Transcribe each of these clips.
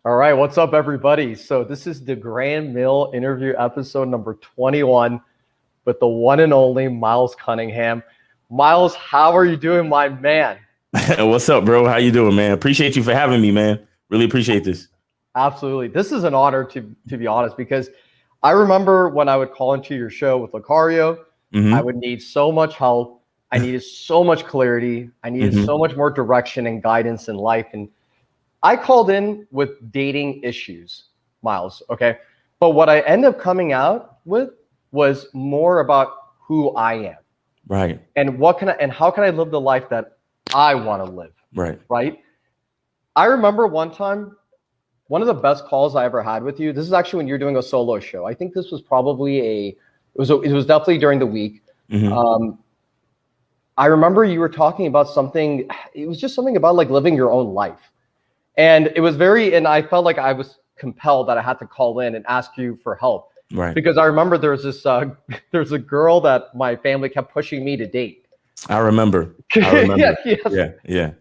All right, what's up, everybody? So this is the Grand Mill interview episode number 21 with the one and only Miles Cunningham. Miles, how are you doing, my man? What's up, bro? How you doing, man? Appreciate you for having me, man. Really appreciate this. Absolutely. This is an honor to be honest, because I remember when I would call into your show with Lucario, I would need so much help. I needed so much clarity. I needed so much more direction and guidance in life. And I called in with dating issues, Miles, okay? But what I ended up coming out with was more about who I am. Right. And how can I live the life that I want to live? Right. Right? I remember one time, one of the best calls I ever had with you. This is actually when you're doing a solo show. I think this was probably it was definitely during the week. I remember you were talking about something. It was just something about like living your own life. And it was and I felt like I was compelled that I had to call in and ask you for help. Right. Because I remember there's a girl that my family kept pushing me to date. I remember. Yeah,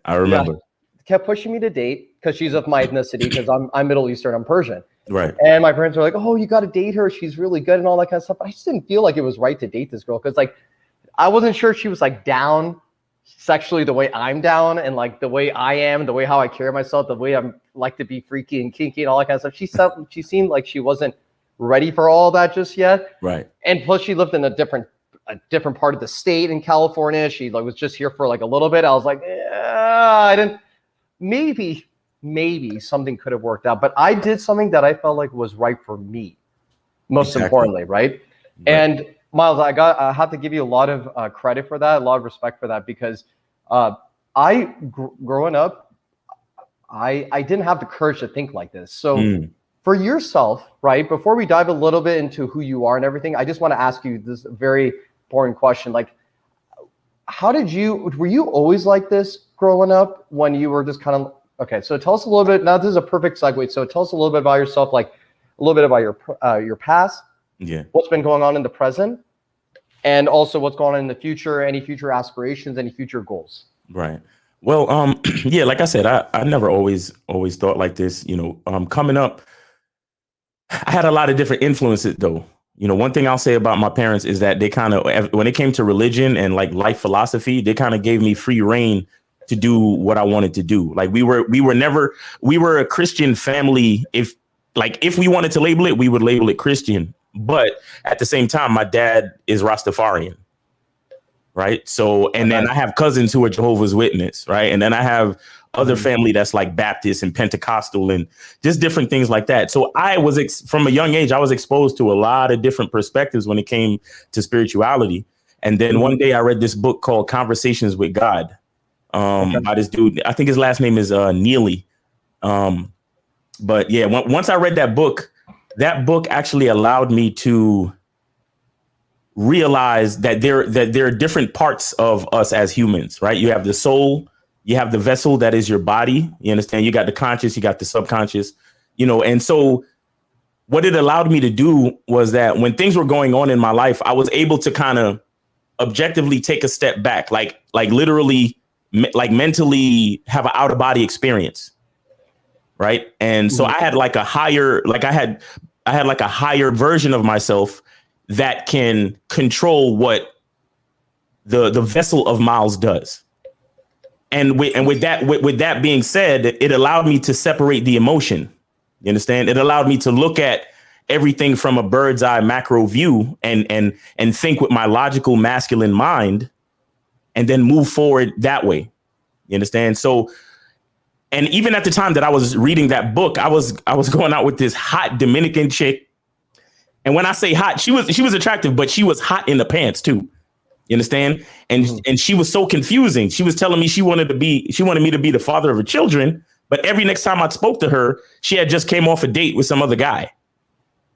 I remember. Yeah. Kept pushing me to date because she's of my ethnicity, because I'm Middle Eastern, I'm Persian. Right. And my parents were like, oh, you got to date her. She's really good and all that kind of stuff. But I just didn't feel like it was right to date this girl, because like I wasn't sure she was like down sexually the way I'm down, and like the way I am, the way how I carry myself, the way I'm like to be freaky and kinky and all that kind of stuff. She seemed like she wasn't ready for all that just yet. Right. And plus she lived in a different part of the state in California. She like was just here for like a little bit. I was like, I didn't, maybe something could have worked out, but I did something that I felt like was right for me, most importantly, right? And Miles, I have to give you a lot of credit for that, a lot of respect for that, because growing up, I didn't have the courage to think like this. So for yourself, right, before we dive a little bit into who you are and everything, I just want to ask you this very important question. Like, were you always like this growing up when you were just kind of, okay, so tell us a little bit, now this is a perfect segue. So tell us a little bit about yourself, like a little bit about your past, what's been going on in the present, and also what's going on in the future, any future aspirations, any future goals. Right. Well, like I said, I never always thought like this, coming up. I had a lot of different influences though. One thing I'll say about my parents is that they kind of, when it came to religion and like life philosophy, they kind of gave me free reign to do what I wanted to do. Like we were a Christian family. If we wanted to label it, we would label it Christian. But at the same time, my dad is Rastafarian. Right. So, and then I have cousins who are Jehovah's Witness. Right. And then I have other family that's like Baptist and Pentecostal and just different things like that. So I was from a young age, I was exposed to a lot of different perspectives when it came to spirituality. And then one day I read this book called Conversations with God by this dude. I think his last name is Neely. But yeah, once I read that book actually allowed me to realize that there are different parts of us as humans, right? You have the soul, you have the vessel that is your body. You understand? You got the conscious, you got the subconscious, and so what it allowed me to do was that when things were going on in my life, I was able to kind of objectively take a step back, like literally, like mentally have an out of body experience. Right. And so I had like a higher, like I had like a higher version of myself that can control what the vessel of Miles does. And with that being said, it allowed me to separate the emotion. You understand? It allowed me to look at everything from a bird's eye macro view and think with my logical masculine mind and then move forward that way. You understand? So, and even at the time that I was reading that book, I was going out with this hot Dominican chick. And when I say hot, she was attractive, but she was hot in the pants too. You understand? And she was so confusing. She was telling me she wanted me to be the father of her children. But every next time I spoke to her, she had just came off a date with some other guy.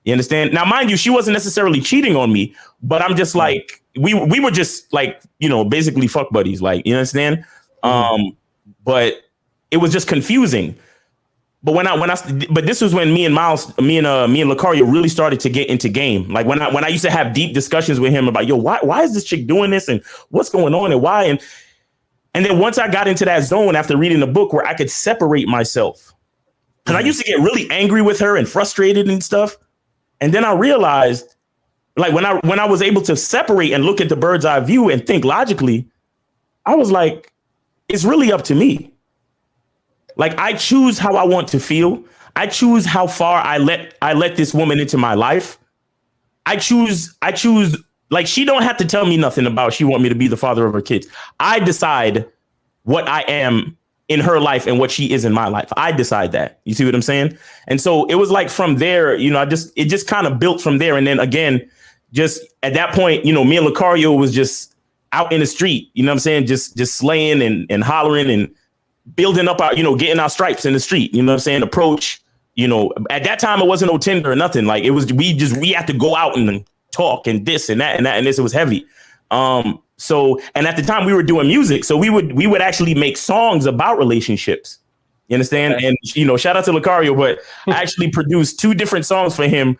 You understand? Now, mind you, she wasn't necessarily cheating on me, but I'm just like, we were just like, basically fuck buddies. Like, you understand? But it was just confusing. But but this was when me and Lucario really started to get into game. Like when I used to have deep discussions with him about, why is this chick doing this and what's going on and why? And then once I got into that zone after reading the book where I could separate myself Because I used to get really angry with her and frustrated and stuff. And then I realized, like, when I was able to separate and look at the bird's eye view and think logically, I was like, it's really up to me. Like, I choose how I want to feel. I choose how far I let this woman into my life. I choose, like, she don't have to tell me nothing about she want me to be the father of her kids. I decide what I am in her life and what she is in my life. I decide that. You see what I'm saying? And so it was like from there, you know, it just kind of built from there. And then again, just at that point, you know, me and Lucario was just out in the street, you know what I'm saying? Just slaying and hollering and building up our, you know, getting our stripes in the street, you know what I'm saying? Approach, you know, at that time, it wasn't no Tinder or nothing. Like, it was, we had to go out and talk and this and that and that. And this, it was heavy. So, and at the time we were doing music, so we would actually make songs about relationships. You understand? Okay. And, you know, shout out to Lucario, but I actually produced 2 different songs for him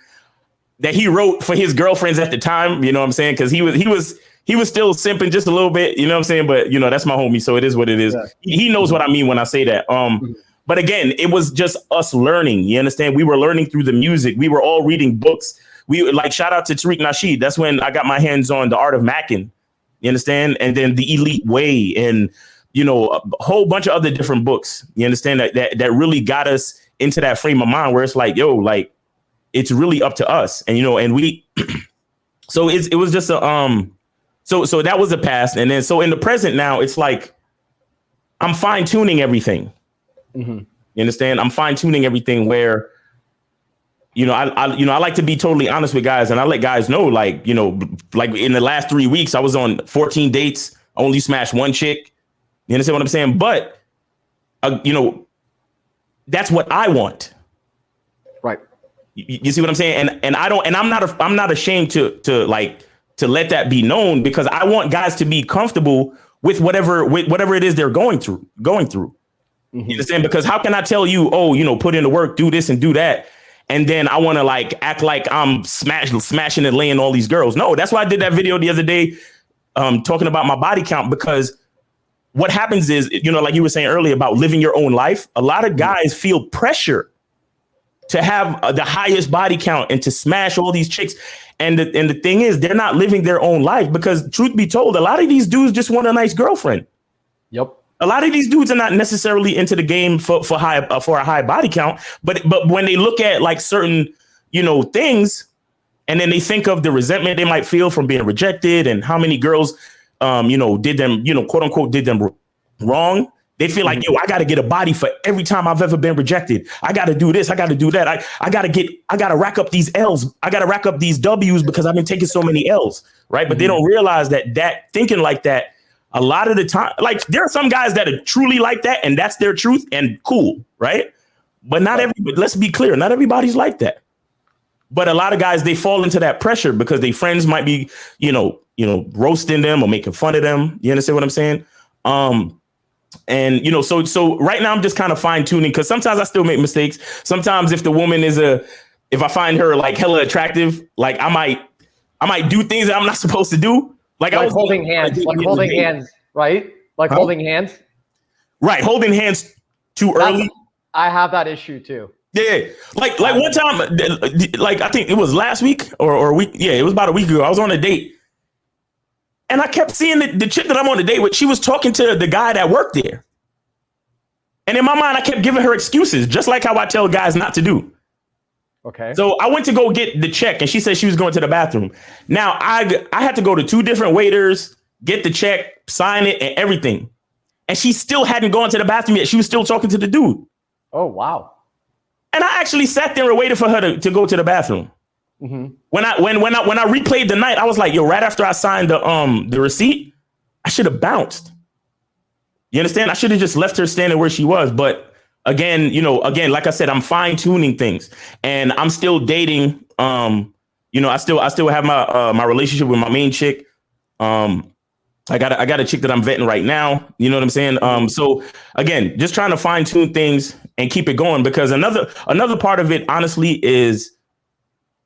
that he wrote for his girlfriends at the time. You know what I'm saying? Because he was still simping just a little bit. You know what I'm saying? But, you know, that's my homie, so it is what it is. Yeah. He knows what I mean when I say that. But again, it was just us learning. You understand? We were learning through the music. We were all reading books. We like, shout out to Tariq Nasheed. That's when I got my hands on The Art of Mackin'. You understand? And then The Elite Way and, you know, a whole bunch of other different books. You understand that really got us into that frame of mind where it's like, yo, like, it's really up to us. And, you know, and we, so it was just so that was the past. And then, so in the present now, it's like, I'm fine tuning everything. You understand? I'm fine tuning everything where, you know, I like to be totally honest with guys, and I let guys know, like, you know, like in the last 3 weeks, I was on 14 dates, only smashed 1 chick. You understand what I'm saying? But, you know, that's what I want. Right. You see what I'm saying? And I'm not ashamed to let that be known, because I want guys to be comfortable with whatever it is they're going through. You understand? Because how can I tell you, oh, you know, put in the work, do this and do that, and then I want to like act like I'm smashing and laying all these girls? No, that's why I did that video the other day, talking about my body count, because what happens is, you know, like you were saying earlier about living your own life, a lot of guys feel pressure to have the highest body count and to smash all these chicks. And the thing is, they're not living their own life, because truth be told, a lot of these dudes just want a nice girlfriend. Yep. A lot of these dudes are not necessarily into the game for a high body count, but when they look at like certain, you know, things, and then they think of the resentment they might feel from being rejected and how many girls, you know, did them, you know, quote unquote, did them wrong. They feel like, yo, I got to get a body for every time I've ever been rejected. I got to do this. I got to do that. I got to rack up these L's. I got to rack up these W's because I've been taking so many L's. Right. But they don't realize that thinking like that, a lot of the time, like, there are some guys that are truly like that, and that's their truth, and cool. Right. But let's be clear. Not everybody's like that. But a lot of guys, they fall into that pressure because their friends might be, you know, roasting them or making fun of them. You understand what I'm saying? And, you know, so right now I'm just kind of fine tuning, because sometimes I still make mistakes. Sometimes if the woman if I find her like hella attractive, like I might do things that I'm not supposed to do. Like I was holding hands, right? Like holding hands. Right. Holding hands too early. I have that issue too. Yeah. Like one time, like I think it was last week or a week. Yeah, it was about a week ago. I was on a date. And I kept seeing the chick that I'm on a date with, she was talking to the guy that worked there. And in my mind, I kept giving her excuses, just like how I tell guys not to do. Okay. So I went to go get the check, and she said she was going to the bathroom. Now I had to go to 2 different waiters, get the check, sign it, and everything. And she still hadn't gone to the bathroom yet. She was still talking to the dude. Oh, wow. And I actually sat there and waited for her to go to the bathroom. When I replayed the night, I was like, yo, right after I signed the receipt, I should have bounced. You understand? I should have just left her standing where she was. But again, like I said, I'm fine tuning things, and I'm still dating. I still have my relationship with my main chick. I got a chick that I'm vetting right now. You know what I'm saying? So again, just trying to fine tune things and keep it going, because another part of it, honestly, is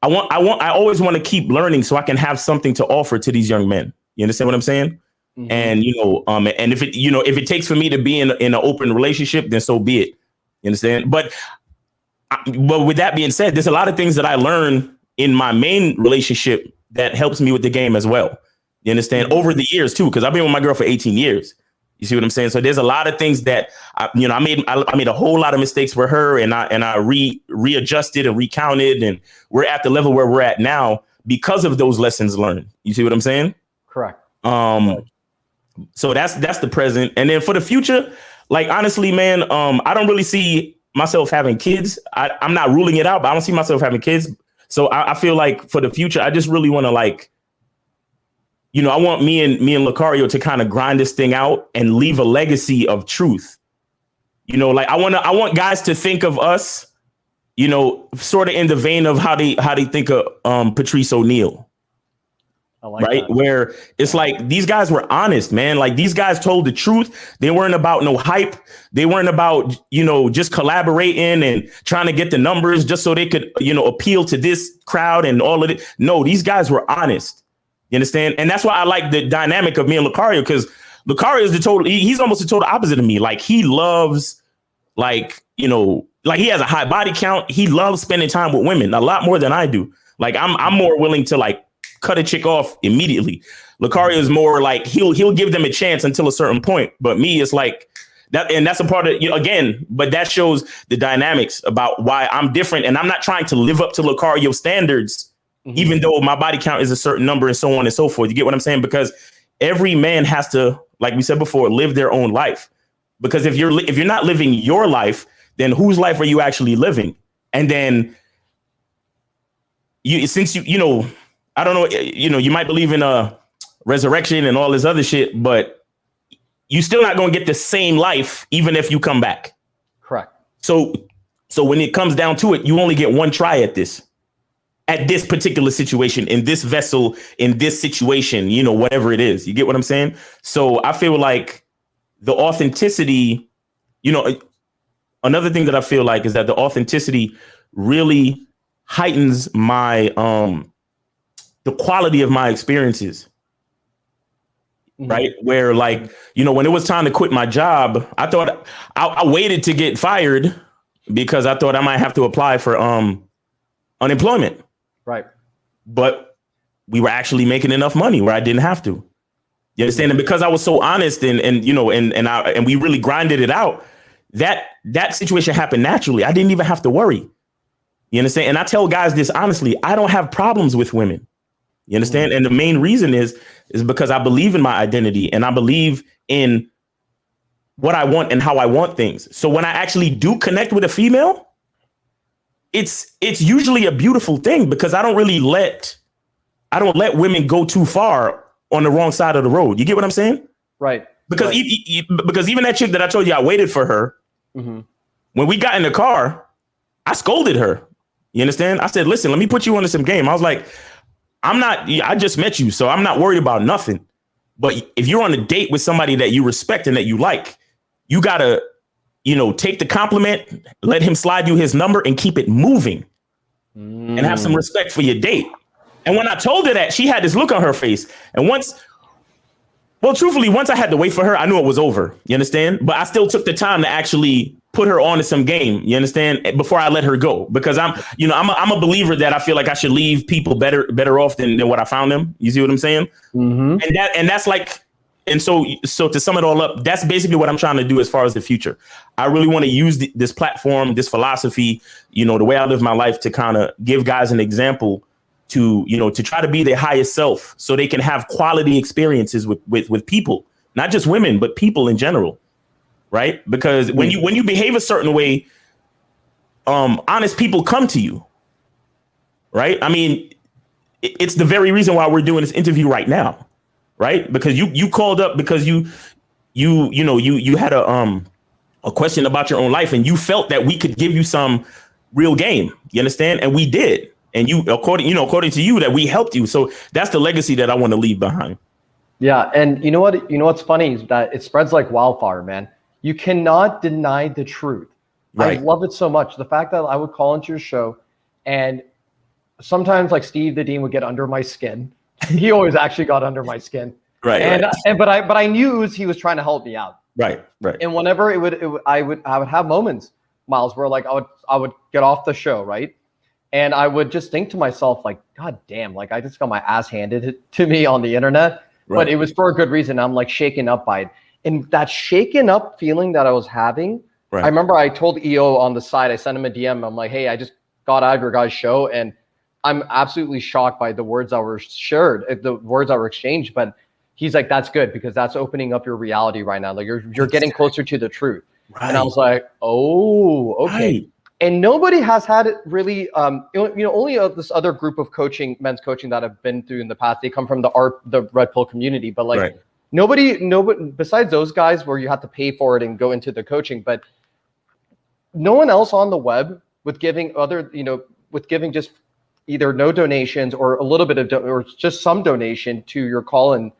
I always want to keep learning so I can have something to offer to these young men. You understand what I'm saying? And, and if it takes for me to be in an open relationship, then so be it. You understand? But But with that being said, there's a lot of things that I learned in my main relationship that helps me with the game as well. You understand? Over the years too, because I've been with my girl for 18 years. You see what I'm saying? So there's a lot of things that I made a whole lot of mistakes with her, and I readjusted and recounted, and we're at the level where we're at now because of those lessons learned. You see what I'm saying? Correct. So that's the present, and then for the future, like honestly, man, I don't really see myself having kids. I'm not ruling it out, but I don't see myself having kids. So I feel like for the future, I just really want to like, I want me and Lucario to kind of grind this thing out and leave a legacy of truth. Like I want guys to think of us, sort of in the vein of how they think of Patrice O'Neal. Right. That. Where it's like these guys were honest, man. Like these guys told the truth. They weren't about no hype. They weren't about, just collaborating and trying to get the numbers just so they could, appeal to this crowd and all of it. No, these guys were honest. You understand? And that's why I like the dynamic of me and Lucario, because Lucario is he's almost the total opposite of me. Like he loves, like he has a high body count. He loves spending time with women a lot more than I do. Like I'm more willing to like cut a chick off immediately. Lucario is more like he'll give them a chance until a certain point. But me, it's like that, and that's a part of again. But that shows the dynamics about why I'm different, and I'm not trying to live up to Lucario standards, even though my body count is a certain number and so on and so forth. You get what I'm saying? Because every man has to, like we said before, live their own life. Because if you're not living your life, then whose life are you actually living? And then I don't know, you might believe in a resurrection and all this other shit, but you're still not going to get the same life, even if you come back. Correct. So when it comes down to it, you only get one try at this particular situation, in this vessel, in this situation, whatever it is. You get what I'm saying? So I feel like the authenticity, another thing that I feel like is that the authenticity really heightens my, the quality of my experiences, right? Where like, when it was time to quit my job, I thought I waited to get fired because I thought I might have to apply for unemployment. Right. But we were actually making enough money where I didn't have to. You understand? And because I was so honest and we really grinded it out, that situation happened naturally. I didn't even have to worry. You understand? And I tell guys this honestly, I don't have problems with women. You understand? And the main reason is because I believe in my identity and I believe in what I want and how I want things. So when I actually do connect with a female, it's usually a beautiful thing because I don't let women go too far on the wrong side of the road. You get what I'm saying? Right. Because because even that chick that I told you I waited for her, when we got in the car, I scolded her. You understand? I said, listen, let me put you into some game. I was like, I just met you, so I'm not worried about nothing. But if you're on a date with somebody that you respect and that you like, you got to, take the compliment, let him slide you his number and keep it moving and have some respect for your date. And when I told her that, she had this look on her face. And truthfully, once I had to wait for her, I knew it was over. You understand? But I still took the time to actually put her on to some game. You understand? Before I let her go, because I'm a believer that I feel like I should leave people better off than what I found them. You see what I'm saying? And that's like, and so to sum it all up, that's basically what I'm trying to do as far as the future. I really want to use this platform, this philosophy, the way I live my life to kind of give guys an example to try to be their highest self so they can have quality experiences with people, not just women, but people in general. Right. Because when you behave a certain way, honest people come to you. Right. I mean, it's the very reason why we're doing this interview right now. Right. Because you called up because you had a question about your own life and you felt that we could give you some real game. You understand? And we did. And according to you, that we helped you. So that's the legacy that I want to leave behind. Yeah. And you know what's funny is that it spreads like wildfire, man. You cannot deny the truth. Right. I love it so much. The fact that I would call into your show and sometimes like Steve the Dean would get under my skin. He always actually got under my skin. Right. But I knew he was trying to help me out. Right. And whenever I would have moments Miles, where like I would get off the show, right? And I would just think to myself, like, God damn, like I just got my ass handed to me on the internet, but it was for a good reason. I'm like shaken up by it. And that shaken up feeling that I was having, I remember I told EO on the side, I sent him a DM. I'm like, hey, I just got out of your guys' show and I'm absolutely shocked by the words that were shared, the words that were exchanged. But he's like, that's good because that's opening up your reality right now. Like you're getting closer to the truth. And I was like, oh, okay. And nobody has had it really, only this other group of men's coaching that I've been through in the past, they come from the Red Pill community, but like nobody besides those guys where you have to pay for it and go into the coaching, but no one else on the web with giving just either no donations or a little bit of, or just some donation to your call and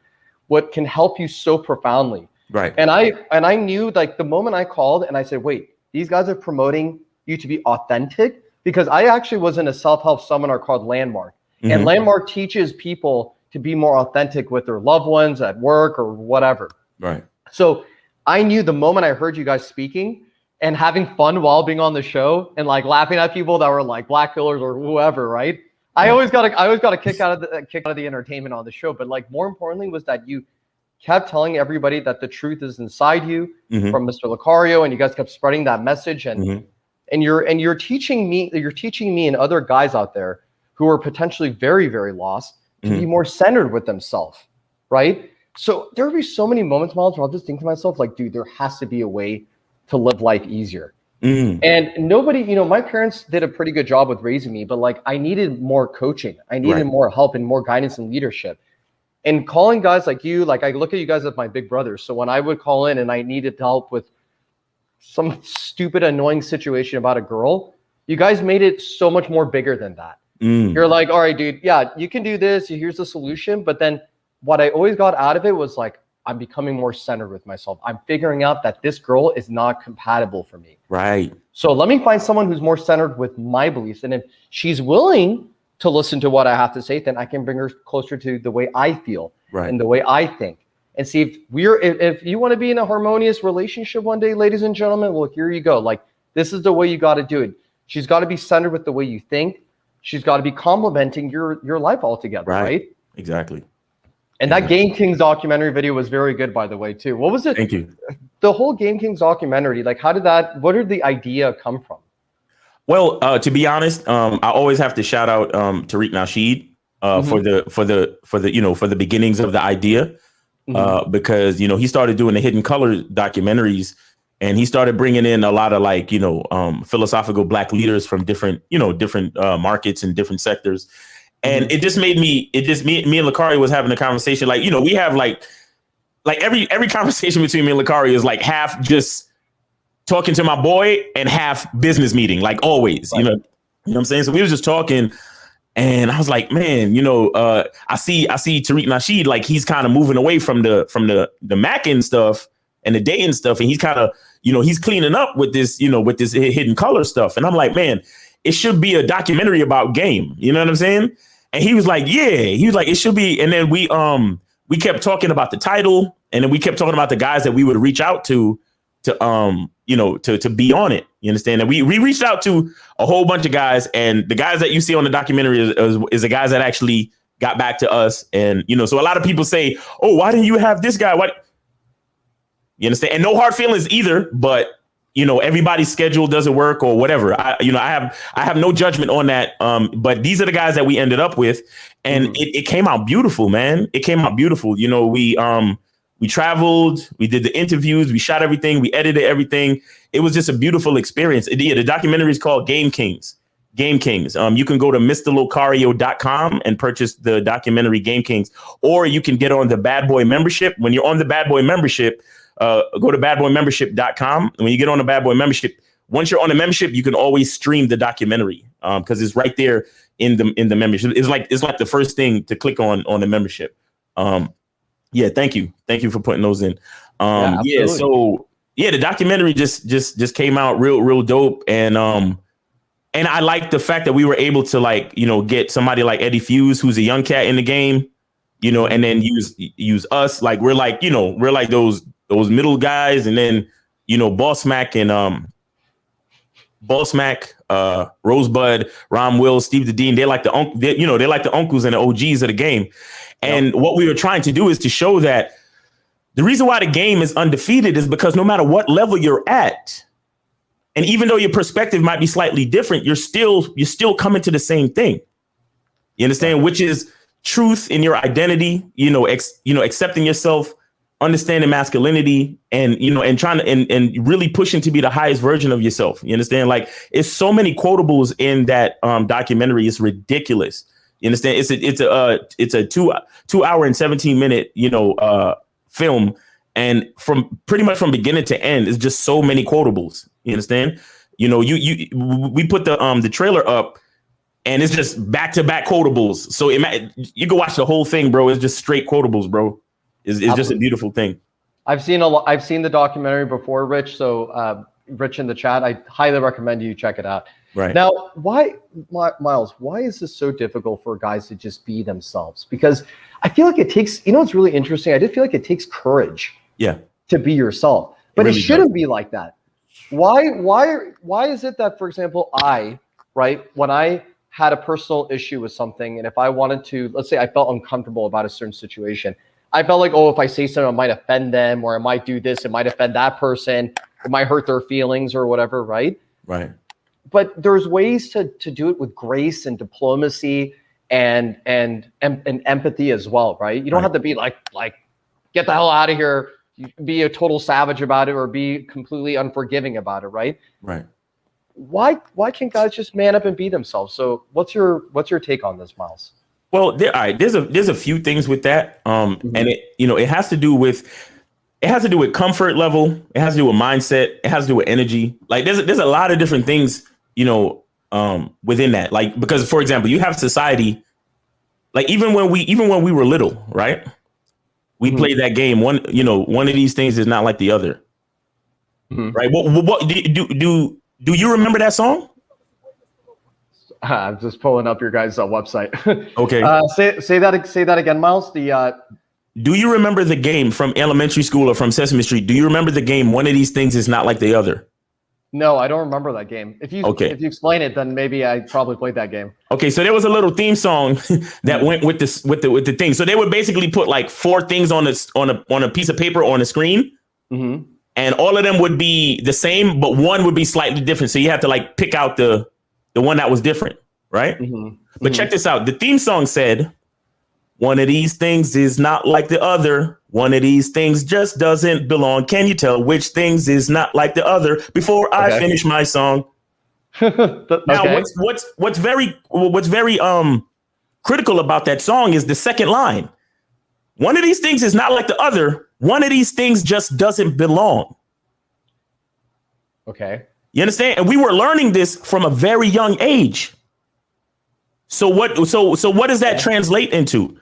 what can help you so profoundly. Right. And I knew like the moment I called and I said, wait, these guys are promoting you to be authentic, because I actually was in a self-help seminar called Landmark. And Landmark teaches people to be more authentic with their loved ones at work or whatever. Right. So I knew the moment I heard you guys speaking and having fun while being on the show and like laughing at people that were like black pillars or whoever, right? I always got a kick out of the entertainment on the show. But like more importantly was that you kept telling everybody that the truth is inside you from Mr. Lucario, and you guys kept spreading that message. And you're teaching me and other guys out there who are potentially very, very lost to be more centered with themselves, right? So there would be so many moments, Miles, where I'll just think to myself, like, dude, there has to be a way to live life easier. And nobody, my parents did a pretty good job with raising me, but like I needed more coaching. I needed more help and more guidance and leadership. And calling guys like you, like I look at you guys as my big brothers. So when I would call in and I needed help with some stupid, annoying situation about a girl, you guys made it so much more bigger than that. You're like, all right, dude, yeah, you can do this. Here's the solution. But then what I always got out of it was like, I'm becoming more centered with myself. I'm figuring out that this girl is not compatible for me. Right. So let me find someone who's more centered with my beliefs. And if she's willing to listen to what I have to say, then I can bring her closer to the way I feel and the way I think. And see if you want to be in a harmonious relationship one day, ladies and gentlemen, well, here you go. Like, this is the way you got to do it. She's got to be centered with the way you think. She's got to be complementing your life altogether, right? Exactly. And that Game Kings documentary video was very good, by the way, too. What was it? Thank you. The whole Game Kings documentary, like, where did the idea come from? Well, to be honest, I always have to shout out Tariq Nasheed for the beginnings of the idea. Because, you know, he started doing the Hidden Color documentaries, and he started bringing in a lot of like, philosophical Black leaders from different markets and different sectors. And it just made me and Lucario was having a conversation. Like, we have like every conversation between me and Lucario is like half just talking to my boy and half business meeting, like always, you know what I'm saying? So we was just talking. And I was like, man, I see Tariq Nasheed, like he's kind of moving away from the Mackin stuff and the dating stuff. And he's kind of, he's cleaning up with this, with this Hidden Color stuff. And I'm like, man, it should be a documentary about game. You know what I'm saying? And he was like, yeah, he was like, it should be. And then we kept talking about the title, and then we kept talking about the guys that we would reach out to be on it. You understand? And we reached out to a whole bunch of guys, and the guys that you see on the documentary is the guys that actually got back to us. And, so a lot of people say, oh, why didn't you have this guy? What? You understand? And no hard feelings either, but, everybody's schedule doesn't work or whatever. I have no judgment on that. But these are the guys that we ended up with, and it came out beautiful, man. It came out beautiful. We traveled, we did the interviews, we shot everything, we edited everything. It was just a beautiful experience. The documentary is called Game Kings. Game Kings. You can go to mrlucario.com and purchase the documentary Game Kings, or you can get on the Bad Boy membership. When you're on the Bad Boy membership, go to badboymembership.com. When you get on the Bad Boy membership, once you're on the membership, you can always stream the documentary because it's right there in the membership. It's like the first thing to click on the membership. Yeah, thank you for putting those in. The documentary just came out real dope, and I like the fact that we were able to get somebody like Eddie Fuse, who's a young cat in the game, and then use us, like we're like those middle guys, and then Boss Mac and Boss Mac, Rosebud, Ron Will, Steve the Dean, they're like the they're like the uncles and the OGs of the game. And what we were trying to do is to show that the reason why the game is undefeated is because no matter what level you're at, and even though your perspective might be slightly different, you're still coming to the same thing. You understand? Which is truth in your identity, accepting yourself, understanding masculinity, and and trying to and really pushing to be the highest version of yourself. You understand? Like, it's so many quotables in that documentary. It's ridiculous. You understand? It's a 2 hour and 17-minute film, and from pretty much from beginning to end, it's just so many quotables. You understand? We put the trailer up, and it's just back-to-back quotables. So you can watch the whole thing, bro. It's just straight quotables, bro. It's just a beautiful thing. I've seen the documentary before, Rich. So Rich in the chat, I highly recommend you check it out. Right. Now, Miles, why is this so difficult for guys to just be themselves? Because I feel like it takes, it's really interesting. I did feel like it takes courage to be yourself, but it shouldn't be like that. Why is it that, for example, when I had a personal issue with something, and if I wanted to, let's say I felt uncomfortable about a certain situation, I felt like, if I say something, it might offend them, or I might do this, it might offend that person, it might hurt their feelings or whatever, right? Right. But there's ways to do it with grace and diplomacy and empathy as well, right? You don't have to be like get the hell out of here, be a total savage about it, or be completely unforgiving about it, right? Right. Why can't guys just man up and be themselves? So what's your take on this, Miles? Well, there's a few things with that, and it has to do with comfort level. It has to do with mindset. It has to do with energy. Like there's a lot of different things, within that. Like, because, for example, you have society, like even when we were little, right? We played that game. One of these things is not like the other, right? What do you remember that song? I'm just pulling up your guys' website. Okay. Say that again, Miles. Do you remember the game from elementary school or from Sesame Street? Do you remember the game? One of these things is not like the other. No, I don't remember that game. If you explain it, then maybe I probably played that game. Okay, so there was a little theme song that went with this with the thing. So they would basically put like 4 things on a piece of paper on a screen, and all of them would be the same, but one would be slightly different. So you have to like pick out the one that was different, right? But check this out. The theme song said, "One of these things is not like the other. One of these things just doesn't belong. Can you tell which things is not like the other before I finish my song?" Now, what's very critical about that song is the second line. One of these things is not like the other. One of these things just doesn't belong. Okay. You understand? And we were learning this from a very young age. So what does that translate into?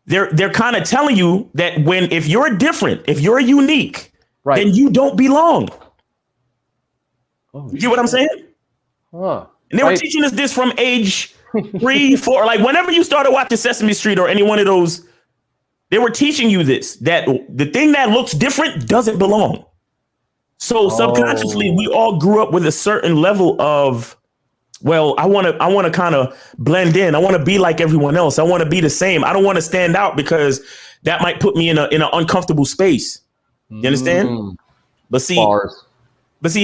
They're kind of telling you that if you're different, if you're unique, then you don't belong. You get what I'm saying? Huh. And they were teaching us this from age 3, 4, like whenever you started watching Sesame Street or any one of those, they were teaching you this, that the thing that looks different doesn't belong. So subconsciously, we all grew up with a certain level of, well, I want to kind of blend in. I want to be like everyone else. I want to be the same. I don't want to stand out because that might put me in an uncomfortable space. You understand? But see,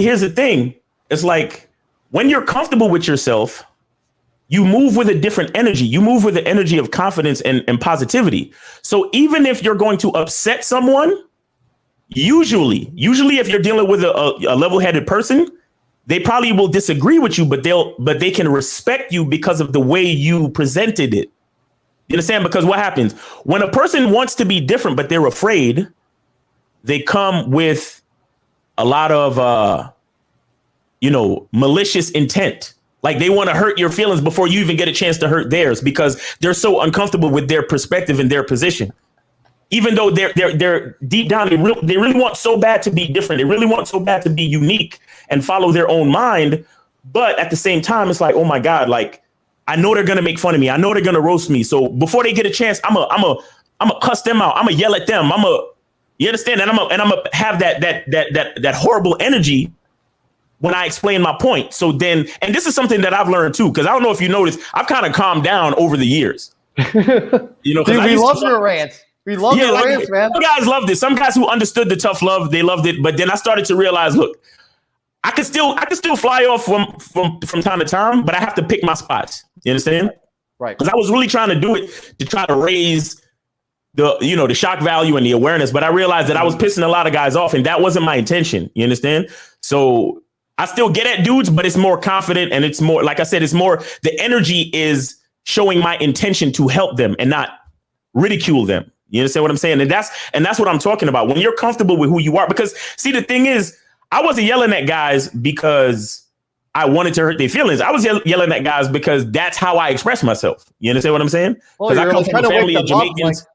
here's the thing. It's like when you're comfortable with yourself, you move with a different energy. You move with the energy of confidence and positivity. So even if you're going to upset someone, usually if you're dealing with a level-headed person, they probably will disagree with you, but they can respect you because of the way you presented it. You understand? Because what happens when a person wants to be different, but they're afraid, they come with a lot of, malicious intent. Like they want to hurt your feelings before you even get a chance to hurt theirs because they're so uncomfortable with their perspective and their position. Even though they're deep down, they really want so bad to be different. They really want so bad to be unique and follow their own mind. But at the same time, it's like, oh my God, like I know they're gonna make fun of me. I know they're gonna roast me. So before they get a chance, I'm a cuss them out. I'm a yell at them. You understand? And I'm a have that horrible energy when I explain my point. So then, and this is something that I've learned too, because I don't know if you noticed, I've kind of calmed down over the years. You know, dude, we love your rants. We love your rants, man. Some guys loved it. Some guys who understood the tough love, they loved it. But then I started to realize, look, I could still fly off from time to time, but I have to pick my spots. You understand? Right. Because I was really trying to do it to try to raise the shock value and the awareness, but I realized that I was pissing a lot of guys off, and that wasn't my intention. You understand? So I still get at dudes, but it's more confident, and it's more, like I said, it's more the energy is showing my intention to help them and not ridicule them. You understand what I'm saying? And that's what I'm talking about. When you're comfortable with who you are, because see, the thing is, I wasn't yelling at guys because I wanted to hurt their feelings. I was yelling at guys because that's how I express myself. You understand what I'm saying? Because I come from a family of Jamaicans.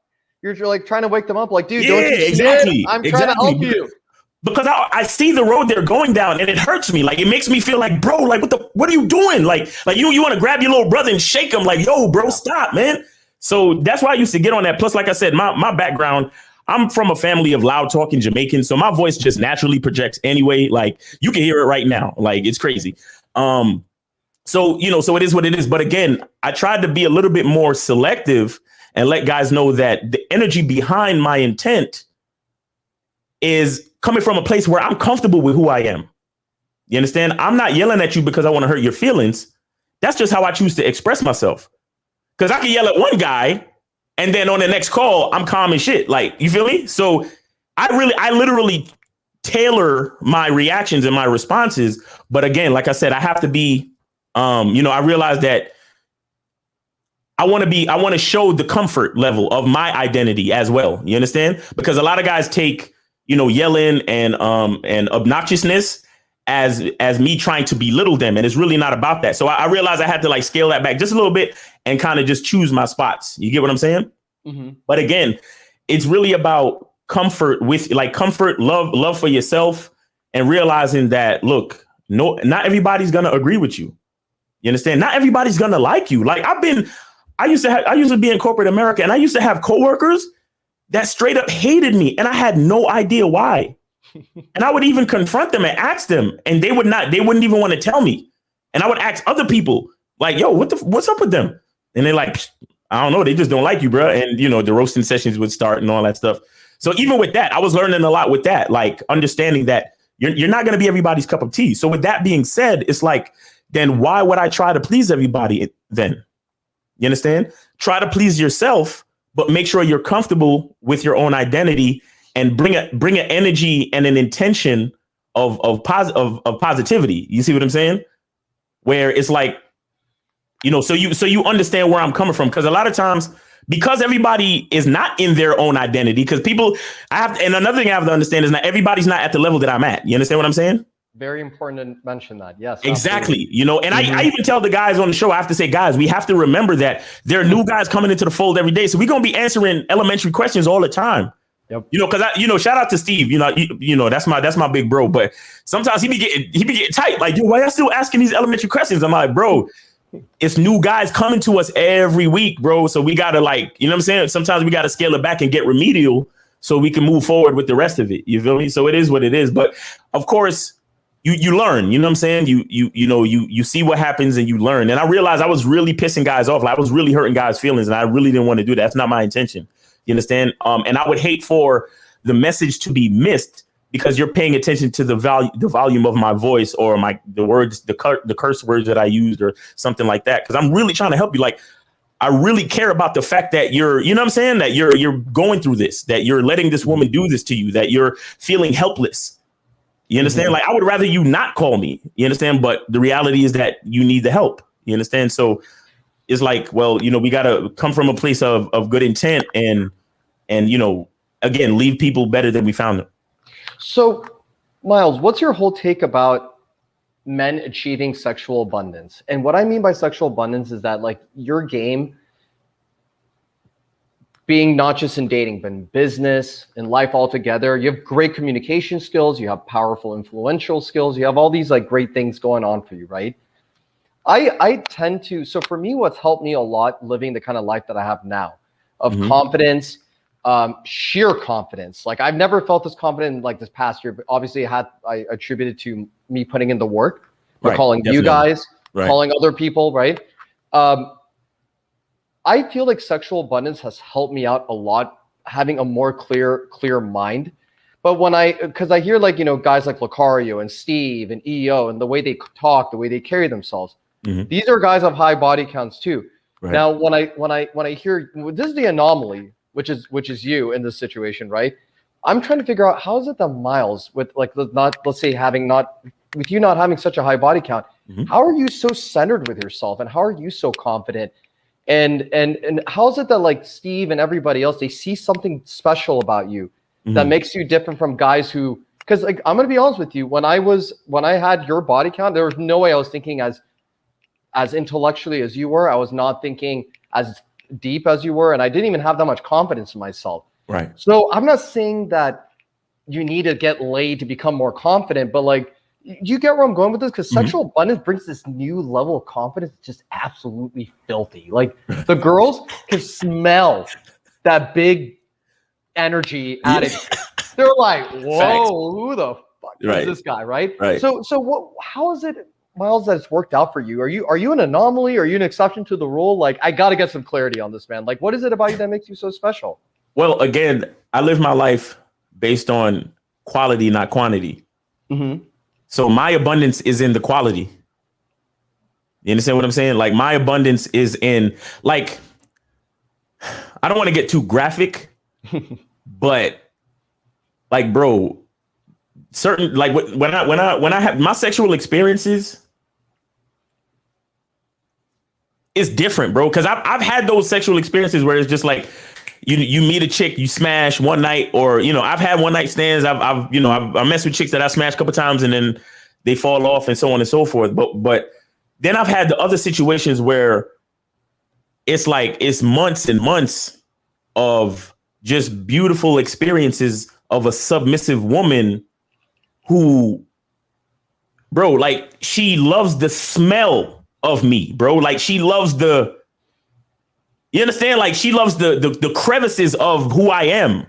You're like trying to wake them up, like, dude, don't you see it? I'm trying to help you. Because I see the road they're going down, and it hurts me. Like, it makes me feel like, bro, like, what are you doing? Like you want to grab your little brother and shake him, like, yo, bro, stop, man. So that's why I used to get on that. Plus, like I said, my background, I'm from a family of loud talking Jamaicans, so my voice just naturally projects anyway. Like, you can hear it right now. Like, it's crazy. So it is what it is. But again, I tried to be a little bit more selective and let guys know that the energy behind my intent is coming from a place where I'm comfortable with who I am. You understand? I'm not yelling at you because I want to hurt your feelings. That's just how I choose to express myself. Because I can yell at one guy and then on the next call, I'm calm and shit. Like, you feel me? So I literally tailor my reactions and my responses. But again, like I said, I have to be, I realize that I want to show the comfort level of my identity as well. You understand? Because a lot of guys take, yelling and obnoxiousness as me trying to belittle them. And it's really not about that. So I realized I had to like scale that back just a little bit and kind of just choose my spots. You get what I'm saying? Mm-hmm. But again, it's really about comfort love for yourself, and realizing that, look, no, not everybody's going to agree with you. You understand? Not everybody's going to like you. Like I used to be in corporate America, and I used to have coworkers that straight up hated me, and I had no idea why. And I would even confront them and ask them, and they wouldn't even want to tell me. And I would ask other people, like, yo, what's up with them? And they're like, I don't know. They just don't like you, bro. And, the roasting sessions would start and all that stuff. So even with that, I was learning a lot with that, like understanding that you're not going to be everybody's cup of tea. So with that being said, it's like, then why would I try to please everybody then? You understand? Try to please yourself, but make sure you're comfortable with your own identity and bring an energy and an intention of positivity. You see what I'm saying? Where it's like, so you understand where I'm coming from. Because a lot of times, because everybody is not in their own identity, because and another thing I have to understand is not everybody's not at the level that I'm at. You understand what I'm saying? Very important to mention that. Yes, exactly. Absolutely. And I even tell the guys on the show, I have to say, guys, we have to remember that there are new guys coming into the fold every day. So we're going to be answering elementary questions all the time. Yep. Because shout out to Steve. That's my big bro. But sometimes he be getting tight. Like, yo, why y'all still asking these elementary questions? I'm like, bro, it's new guys coming to us every week, bro. So we gotta what I'm saying? Sometimes we gotta scale it back and get remedial so we can move forward with the rest of it. You feel me? So it is what it is. But of course, you learn. You know what I'm saying? You see what happens and you learn. And I realized I was really pissing guys off. Like, I was really hurting guys' feelings, and I really didn't want to do that. That's not my intention. You understand? And I would hate for the message to be missed because you're paying attention to the volume of my voice or the words, the curse words that I used or something like that. Because I'm really trying to help you. Like, I really care about the fact that you're saying, that you're going through this, that you're letting this woman do this to you, that you're feeling helpless. You understand? Mm-hmm. Like, I would rather you not call me. You understand? But the reality is that you need the help. You understand? So it's like, well, we got to come from a place of good intent and again, leave people better than we found them. So, Miles, what's your whole take about men achieving sexual abundance? And what I mean by sexual abundance is that, like, your game being not just in dating, but in business, in life altogether, you have great communication skills, you have powerful, influential skills, you have all these like great things going on for you, right? I tend to, so for me, what's helped me a lot living the kind of life that I have now of confidence, sheer confidence. Like I've never felt this confident like this past year, but obviously I attributed to me putting in the work, calling you guys, calling other people, right? I feel like sexual abundance has helped me out a lot, having a more clear mind. But because I hear like, guys like Lucario and Steve and EO and the way they talk, the way they carry themselves, these are guys of high body counts too. Right. Now, when I hear this is the anomaly, which is you in this situation, right? I'm trying to figure out how is it that Miles, with like let's say with you not having such a high body count, how are you so centered with yourself and how are you so confident? And how is it that like Steve and everybody else, they see something special about you that makes you different from guys who, because like I'm gonna be honest with you, when I had your body count, there was no way I was thinking as intellectually as you were. I was not thinking as deep as you were, and I didn't even have that much confidence in myself. Right. So I'm not saying that you need to get laid to become more confident, but like, you get where I'm going with this? Because sexual abundance brings this new level of confidence, just absolutely filthy. Like the girls can smell that big energy attitude. They're like, whoa, Facts. who the fuck is this guy, right? So how is it, Miles, that it's worked out for you? Are you an anomaly? Are you an exception to the rule? Like, I got to get some clarity on this, man. Like, what is it about you that makes you so special? Well, again, I live my life based on quality, not quantity. So my abundance is in the quality. You understand what I'm saying? Like my abundance is in, like, I don't want to get too graphic, but like, bro, certain, like when I have my sexual experiences, it's different, bro. Cause I've had those sexual experiences where it's just like, you meet a chick, you smash one night, or, I've had one night stands. I've messed with chicks that I smashed a couple times and then they fall off and so on and so forth. But then I've had the other situations where it's like, it's months and months of just beautiful experiences of a submissive woman who, bro, like she loves the smell of me, bro. Like she loves you understand? Like she loves the crevices of who I am.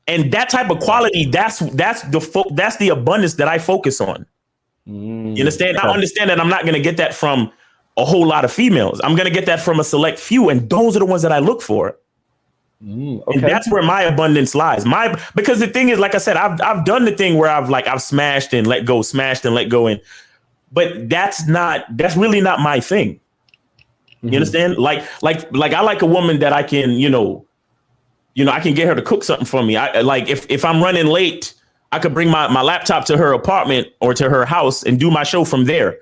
And that type of quality, that's the abundance that I focus on. You understand? I understand that I'm not going to get that from a whole lot of females. I'm going to get that from a select few. And those are the ones that I look for. And that's where my abundance lies. Because the thing is, like I said, I've done the thing where I've smashed and let go. But that's really not my thing. You understand? Like I like a woman that I can, I can get her to cook something for me. I like if I'm running late, I could bring my laptop to her apartment or to her house and do my show from there.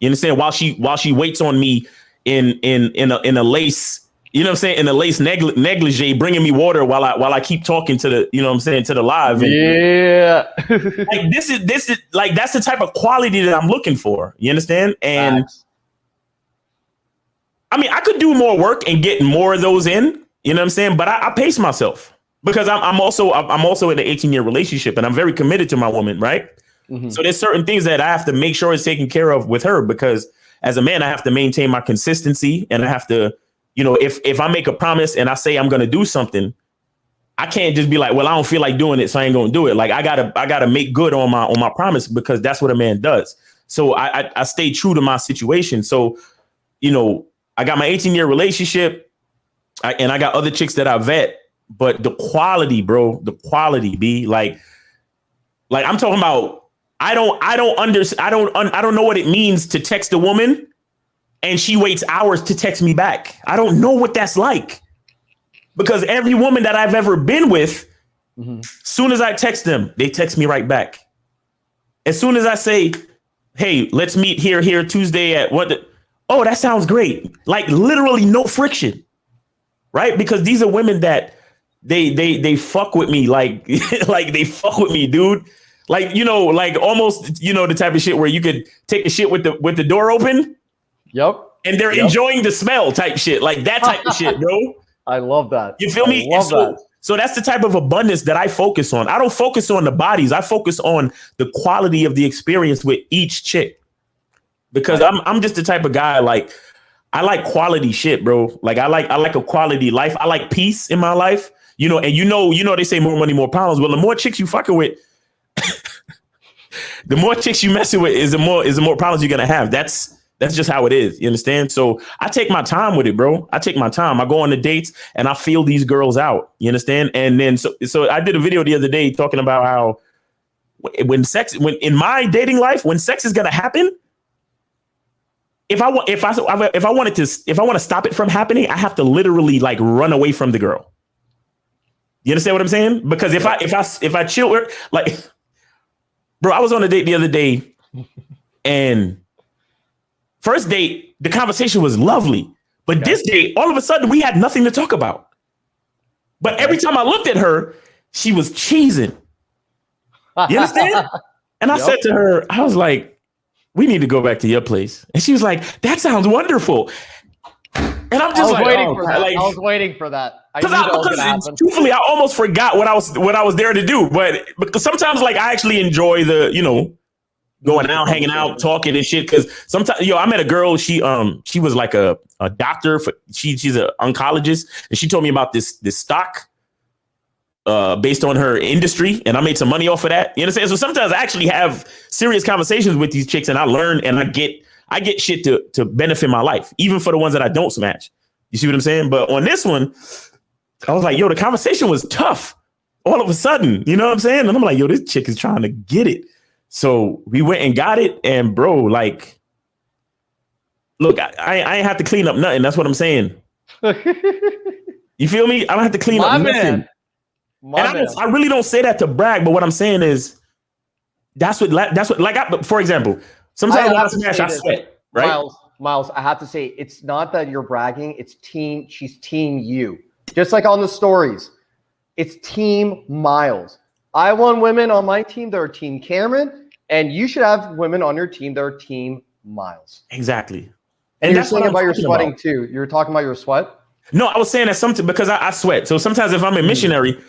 You understand? While she waits on me in a lace, in a lace negligee, bringing me water while I keep talking to the, to the live. And, like this is like, that's the type of quality that I'm looking for. You understand? And I mean, I could do more work and get more of those in, you know what I'm saying? But I pace myself because I'm also in an 18-year relationship and I'm very committed to my woman, right? So there's certain things that I have to make sure is taken care of with her because as a man, I have to maintain my consistency and I have to, if I make a promise and I say I'm going to do something, I can't just be like, well, I don't feel like doing it, so I ain't going to do it. Like I gotta make good on my promise because that's what a man does. So I stay true to my situation. So, I got my 18-year relationship and I got other chicks that I vet, but the quality, bro, be like I'm talking about, I don't know what it means to text a woman and she waits hours to text me back. I don't know what that's like because every woman that I've ever been with, soon as I text them, they text me right back. As soon as I say, hey, let's meet here Tuesday at oh, that sounds great. Like literally no friction, right? Because these are women that they fuck with me. Like, like they fuck with me, dude. Like, like almost, the type of shit where you could take a shit with the door open. Yep. And they're enjoying the smell type shit. Like that type of shit, bro. I love that. You feel me? So that's the type of abundance that I focus on. I don't focus on the bodies. I focus on the quality of the experience with each chick. Because I'm just the type of guy, like, I like quality shit, bro. Like I like a quality life. I like peace in my life. And they say more money, more problems. Well, the more chicks you fucking with, the more chicks you messing with is the more problems you're gonna have. That's just how it is. You understand? So I take my time with it, bro. I take my time. I go on the dates and I feel these girls out. You understand? And then so I did a video the other day talking about how when in my dating life, when sex is gonna happen, if I want to stop it from happening, I have to literally like run away from the girl. You understand what I'm saying? Because if I chill with her, like, bro, I was on a date the other day, and first date, the conversation was lovely. But this date, all of a sudden, we had nothing to talk about. But every time I looked at her, she was cheesing. You understand? And I said to her, I was like, we need to go back to your place. And she was like, that sounds wonderful. And I'm just waiting for that. I was waiting for that. Because truthfully, I almost forgot what I was there to do. But because sometimes, like, I actually enjoy the, going out, hanging out, talking and shit. Because sometimes, I met a girl. She was like a doctor. She's an oncologist, and she told me about this stock based on her industry, and I made some money off of that. You understand? So sometimes I actually have serious conversations with these chicks, and I learn, and I get shit to benefit my life, even for the ones that I don't smash. You see what I'm saying? But on this one, I was like, yo, the conversation was tough all of a sudden. You know what I'm saying? And I'm like, yo, this chick is trying to get it. So we went and got it. And bro, like, look, I ain't have to clean up nothing. That's what I'm saying. You feel me? I don't have to clean up nothing. I really don't say that to brag, but what I'm saying is that's what for example, sometimes when I smash, I sweat, right? Miles, I have to say, it's not that you're bragging. She's team you. Just like on the stories, it's team Miles. I want women on my team that are team Cameron, and you should have women on your team that are team Miles. Exactly. And you're saying about your sweating too. You were talking about your sweat? No, I was saying that sometimes because I sweat. So sometimes if I'm a missionary,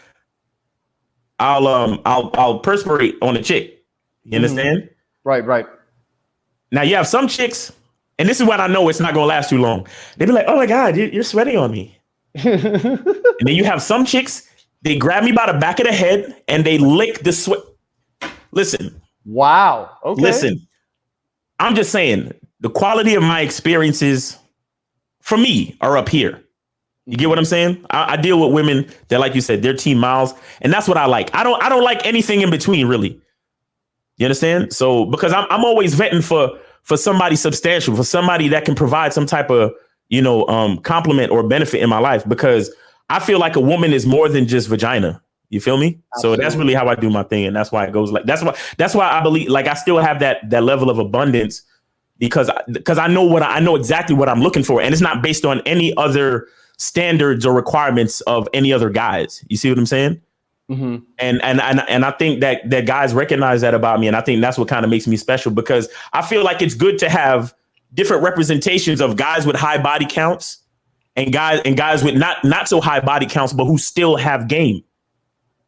I'll perspirate on a chick. You understand? Right. Now you have some chicks, and this is what I know it's not gonna last too long. They be like, "Oh my God, you're sweating on me." And then you have some chicks, they grab me by the back of the head and they lick the sweat. Listen. Wow. Okay. Listen, I'm just saying the quality of my experiences for me are up here. You get what I'm saying? I deal with women that, like you said, they're team Miles, and that's what I like. I don't like anything in between, really. You understand? So because I'm always vetting for somebody substantial, for somebody that can provide some type of compliment or benefit in my life, because I feel like a woman is more than just vagina. You feel me? Absolutely. So that's really how I do my thing, and that's why it goes like that's why I believe like I still have that level of abundance because I know exactly what I'm looking for, and it's not based on any other standards or requirements of any other guys. You see what I'm saying? Mm-hmm. And I think that guys recognize that about me, and I think that's what kind of makes me special, because I feel like it's good to have different representations of guys with high body counts and guys with not so high body counts, but who still have game.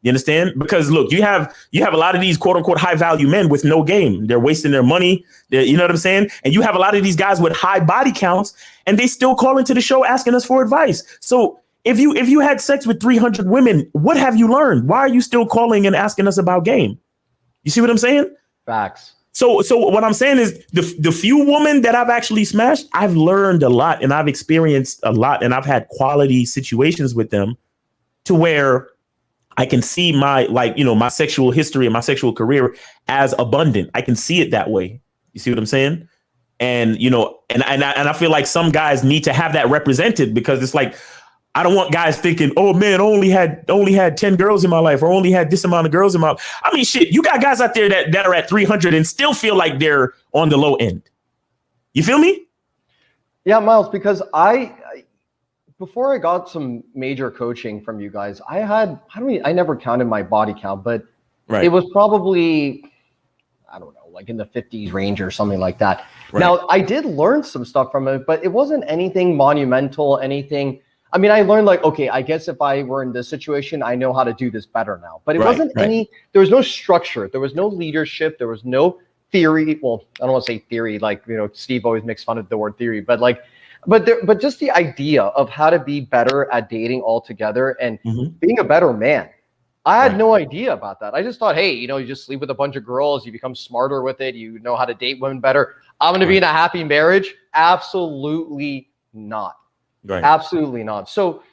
You understand? Because look, you have a lot of these quote unquote high value men with no game. They're wasting their money. You know what I'm saying? And you have a lot of these guys with high body counts, and they still call into the show asking us for advice. So if you had sex with 300 women, what have you learned? Why are you still calling and asking us about game? You see what I'm saying? Facts. So what I'm saying is the few women that I've actually smashed, I've learned a lot and I've experienced a lot, and I've had quality situations with them to where I can see my my sexual history and my sexual career as abundant. I can see it that way. You see what I'm saying? And and I feel like some guys need to have that represented, because it's like, I don't want guys thinking, oh man, only had 10 girls in my life, or only had this amount of girls in my life. I mean, shit, you got guys out there that are at 300 and still feel like they're on the low end. You feel me? Yeah, Miles, because before I got some major coaching from you guys, I never counted my body count, but It was probably, I don't know, like in the 50s range or something like that. Right. Now, I did learn some stuff from it, but it wasn't anything monumental, anything. I mean, I learned like, okay, I guess if I were in this situation, I know how to do this better now. But it wasn't there was no structure. There was no leadership. There was no theory. Well, I don't want to say theory, like, Steve always makes fun of the word theory, but like, but just the idea of how to be better at dating altogether and being a better man. I had no idea about that. I just thought, hey, you just sleep with a bunch of girls, you become smarter with it, you know how to date women better. I'm going to be in a happy marriage? Absolutely not. Absolutely not. So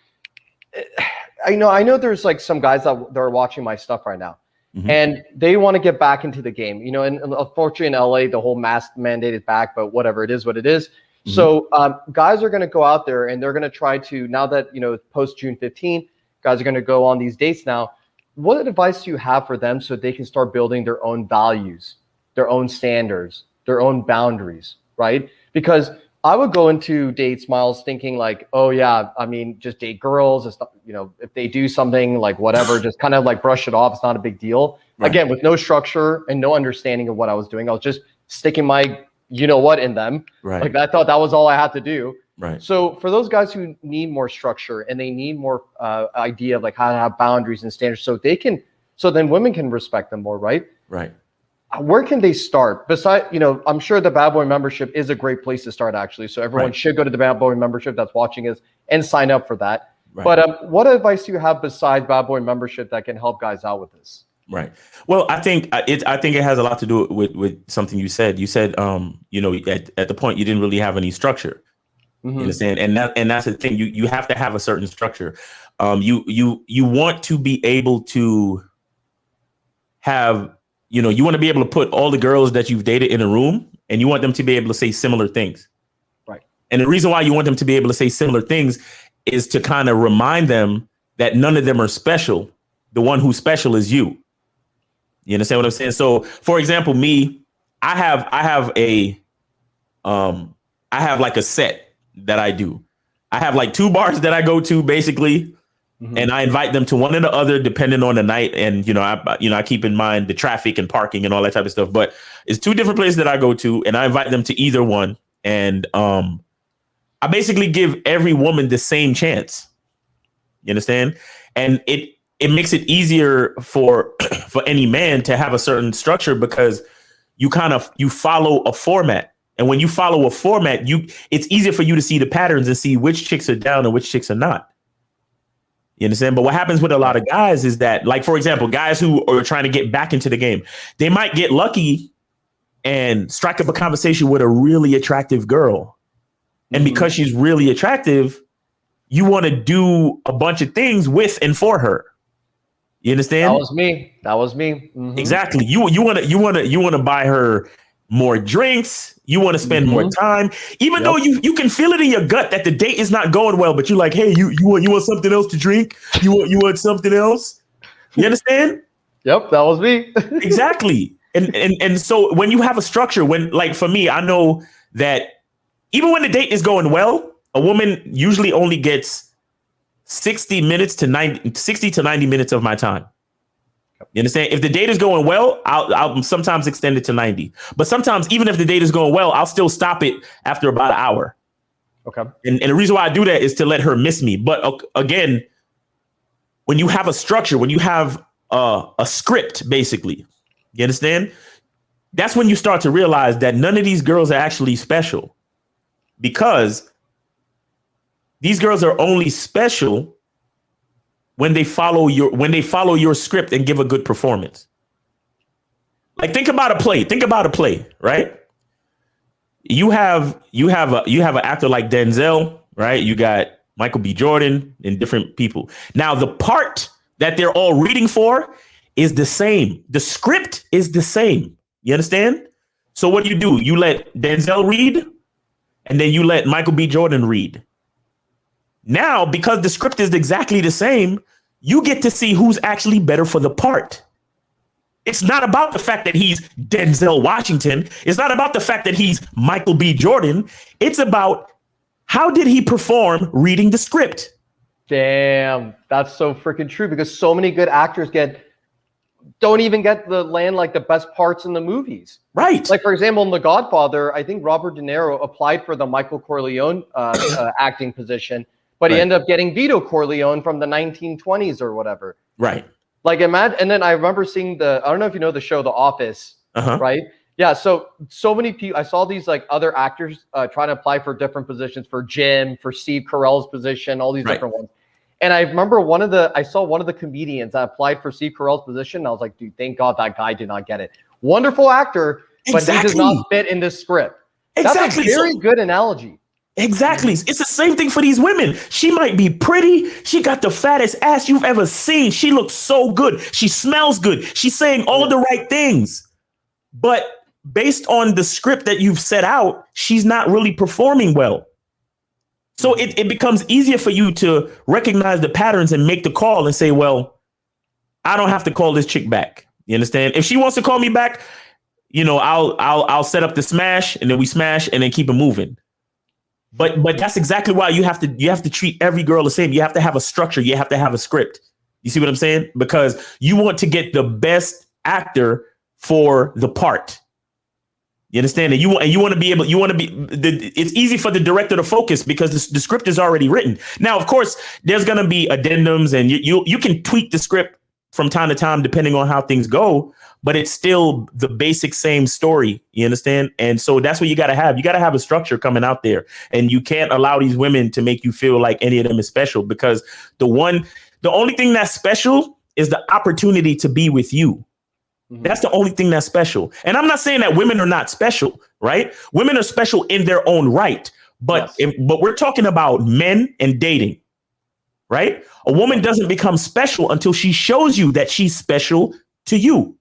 I know there's like some guys that are watching my stuff right now. And they want to get back into the game, and unfortunately in LA, the whole mask mandate is back, but whatever, it is what it is. So guys are going to go out there and they're going to try to, now that, post June 15, guys are going to go on these dates now. What advice do you have for them so they can start building their own values, their own standards, their own boundaries, right? Because I would go into dates, Miles, thinking like, oh yeah, I mean, just date girls. It's not, if they do something like whatever, just kind of like brush it off. It's not a big deal. Again, with no structure and no understanding of what I was doing, I was just sticking my, in them. Like I thought that was all I had to do. So for those guys who need more structure and they need more idea of like how to have boundaries and standards, so then women can respect them more, right? Where can they start? Besides, I'm sure the Bad Boy membership is a great place to start, actually. So everyone should go to the Bad Boy membership that's watching us and sign up for that. But what advice do you have besides Bad Boy membership that can help guys out with this? Well, I think it has a lot to do with something you said. You said, at the point you didn't really have any structure. You understand? And that's the thing. You have to have a certain structure. You want to be able to have, you want to be able to put all the girls that you've dated in a room, and you want them to be able to say similar things. And the reason why you want them to be able to say similar things is to kind of remind them that none of them are special. The one who's special is you. You understand what I'm saying? So, for example, me, I have like a set that I do. I have like 2 bars that I go to basically, and I invite them to one or the other depending on the night. And I keep in mind the traffic and parking and all that type of stuff. But it's 2 different places that I go to, and I invite them to either one. And I basically give every woman the same chance. You understand? And it makes it easier for any man to have a certain structure because you follow a format. And when you follow a format, it's easier for you to see the patterns and see which chicks are down and which chicks are not. You understand? But what happens with a lot of guys is that, like, for example, guys who are trying to get back into the game, they might get lucky and strike up a conversation with a really attractive girl. And because she's really attractive, you want to do a bunch of things with and for her. You understand? That was me. Exactly. You want to buy her more drinks. You want to spend more time, even though you can feel it in your gut that the date is not going well. But you're like, hey, you want something else to drink? You want something else? You understand? Yep, that was me. Exactly. And so when you have a structure, like for me, I know that even when the date is going well, a woman usually only gets 60 to 90 minutes of my time. You understand? If the date is going well, I'll sometimes extend it to 90. But sometimes, even if the date is going well, I'll still stop it after about an hour. Okay. And the reason why I do that is to let her miss me. But again, when you have a structure, when you have a script, basically, you understand? That's when you start to realize that none of these girls are actually special, because these girls are only special when they follow your script and give a good performance. Like think about a play, right? You have an actor like Denzel, right? You got Michael B. Jordan and different people. Now the part that they're all reading for is the same. The script is the same. You understand? So what do? You let Denzel read, and then you let Michael B. Jordan read. Now, because the script is exactly the same, you get to see who's actually better for the part. It's not about the fact that he's Denzel Washington. It's not about the fact that he's Michael B. Jordan. It's about how did he perform reading the script. Damn, that's so freaking true, because so many good actors don't even get the land like the best parts in the movies. Right. Like, for example, in The Godfather, I think Robert De Niro applied for the Michael Corleone acting position, but he ended up getting Vito Corleone from the 1920s or whatever. Right. Like, imagine. And then I remember seeing I don't know if you know the show The Office, right? Yeah, so many people. I saw these like other actors trying to apply for different positions, for Jim, for Steve Carell's position, all these different ones. And I remember I saw one of the comedians that applied for Steve Carell's position. And I was like, dude, thank God that guy did not get it. Wonderful actor, but he does not fit in this script. Exactly. That's a very good analogy. Exactly. It's the same thing for these women. She might be pretty. She got the fattest ass you've ever seen. She looks so good. She smells good. She's saying all the right things. But based on the script that you've set out, she's not really performing well. So it becomes easier for you to recognize the patterns and make the call and say, well, I don't have to call this chick back. You understand? If she wants to call me back, you know, I'll set up the smash, and then we smash and then keep it moving. But that's exactly why you have to treat every girl the same. You have to have a structure. You have to have a script. You see what I'm saying? Because you want to get the best actor for the part. You understand? And you want to be able. It's easy for the director to focus because the script is already written. Now, of course, there's going to be addendums, and you can tweak the script from time to time depending on how things go. But it's still the basic same story. You understand? And so that's what you got to have. You got to have a structure coming out there, and you can't allow these women to make you feel like any of them is special, because the only thing that's special is the opportunity to be with you. That's the only thing that's special. And I'm not saying that women are not special, right? Women are special in their own right. But but we're talking about men and dating, right? A woman doesn't become special until she shows you that she's special to you.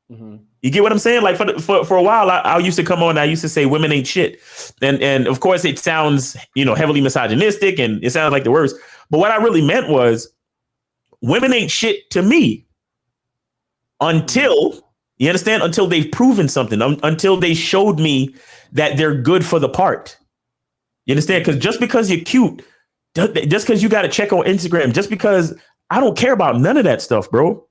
You get what I'm saying? Like for a while, I used to come on. I used to say women ain't shit. And of course, it sounds, heavily misogynistic, and it sounds like the worst. But what I really meant was women ain't shit to me. Until they've proven something, until they showed me that they're good for the part. You understand? Because just because you're cute, just because you got to check on Instagram, just because I don't care about none of that stuff, bro.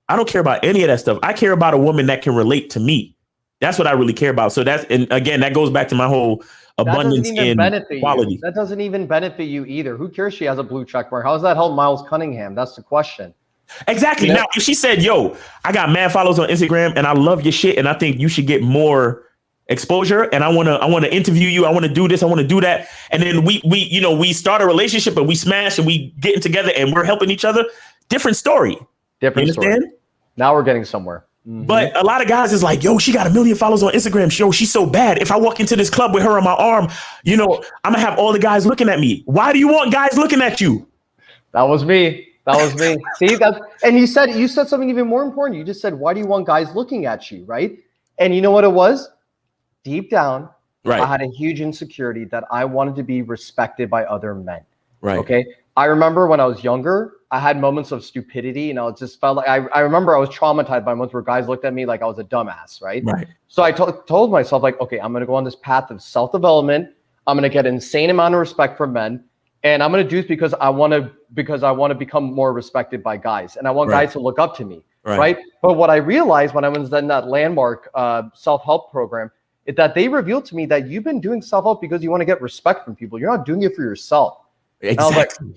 I don't care about any of that stuff. I care about a woman that can relate to me. That's what I really care about. So and again, that goes back to my whole abundance in quality. That doesn't even benefit you either. Who cares she has a blue check mark? How does that help Miles Cunningham? That's the question. Exactly. Now, if she said, yo, I got mad followers on Instagram and I love your shit and I think you should get more exposure and I want to interview you. I want to do this. I want to do that. And then we start a relationship and we smash and we getting together and we're helping each other. Different story. Different story. Now we're getting somewhere. But a lot of guys is like, yo, she got 1 million followers on Instagram. Yo, she's so bad. If I walk into this club with her on my arm, I'm going to have all the guys looking at me. Why do you want guys looking at you? That was me. See that? And you said something even more important. You just said, why do you want guys looking at you? Right. And you know what it was? Deep down, I had a huge insecurity that I wanted to be respected by other men. Right. Okay. I remember when I was younger, I had moments of stupidity, and I just felt like I remember I was traumatized by moments where guys looked at me like I was a dumbass. Right. So I told myself, like, okay, I'm going to go on this path of self-development. I'm going to get an insane amount of respect from men. And I'm going to do this because I want to become more respected by guys. And I want guys to look up to me. Right. But what I realized when I was in that landmark self-help program is that they revealed to me that you've been doing self-help because you want to get respect from people. You're not doing it for yourself. Exactly.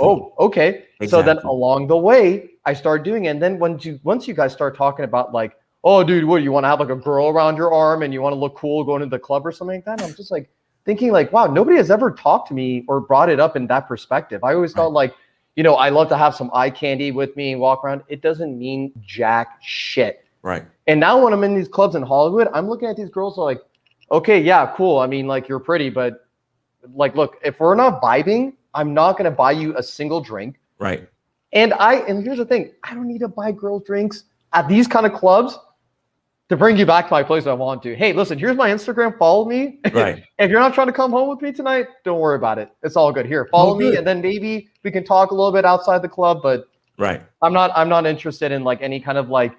Oh, okay. Exactly. So then along the way, I started doing it. And then once you guys start talking about like, oh, dude, what, you want to have like a girl around your arm and you want to look cool going to the club or something like that? And I'm just like, thinking like, wow, nobody has ever talked to me or brought it up in that perspective. I always felt like, I love to have some eye candy with me and walk around. It doesn't mean jack shit. Right. And now when I'm in these clubs in Hollywood, I'm looking at these girls like, okay, yeah, cool. I mean, like, you're pretty, but like, look, if we're not vibing, I'm not going to buy you a single drink. Right. And here's the thing. I don't need to buy girl drinks at these kind of clubs to bring you back to my place if I want to. Hey, listen, here's my Instagram. Follow me. Right. If you're not trying to come home with me tonight, don't worry about it. It's all good. Here, follow me, and then maybe we can talk a little bit outside the club. But I'm not interested in like any kind of like,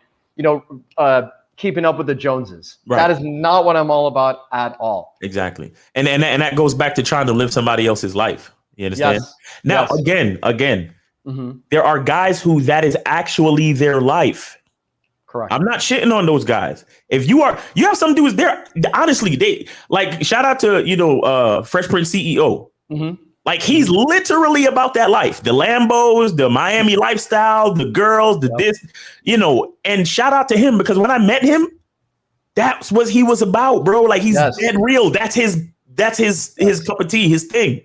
keeping up with the Joneses. Right. That is not what I'm all about at all. Exactly. And that goes back to trying to live somebody else's life. You understand? Yes. Now, again, there are guys who that is actually their life. Correct. I'm not shitting on those guys. If you have some dudes there, honestly, they like, shout out to, Fresh Prince CEO. Like, he's literally about that life, the Lambos, the Miami lifestyle, the girls, this, and shout out to him, because when I met him, That's what he was about, bro. Like he's dead real. That's his cup of tea, his thing.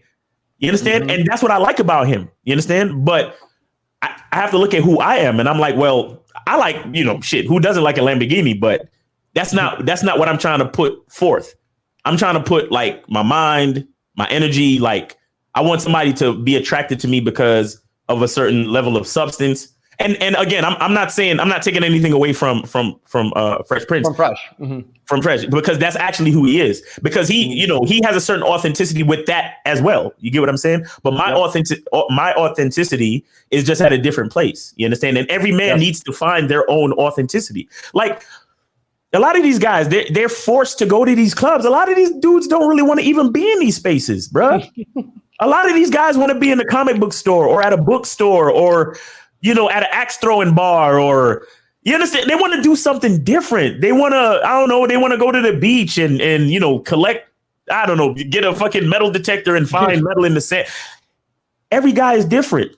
You understand? And that's what I like about him. You understand? But I have to look at who I am, and I'm like, well, I like, shit. Who doesn't like a Lamborghini? But that's not what I'm trying to put forth. I'm trying to put like my mind, my energy. Like I want somebody to be attracted to me because of a certain level of substance. And again, I'm not taking anything away from Fresh Prince. From Fresh, because that's actually who he is. Because he has a certain authenticity with that as well. You get what I'm saying? But my authenticity is just at a different place. You understand? And every man needs to find their own authenticity. Like a lot of these guys, they're forced to go to these clubs. A lot of these dudes don't really want to even be in these spaces, bro. A lot of these guys want to be in a comic book store or at a bookstore or at an axe throwing bar, or you understand? They want to do something different. They want to, they want to go to the beach and collect, get a fucking metal detector and find metal in the sand. Every guy is different.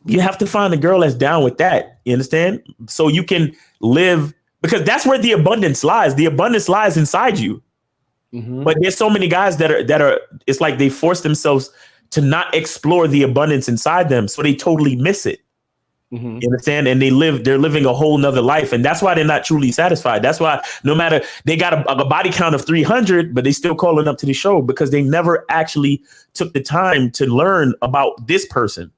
You have to find a girl that's down with that. You understand? So you can live, because that's where the abundance lies. The abundance lies inside you. But there's so many guys that are, it's like they force themselves to not explore the abundance inside them. So they totally miss it. You understand? And they're living a whole nother life. And that's why they're not truly satisfied. That's why no matter, they got a body count of 300, but they still calling up to the show because they never actually took the time to learn about this person.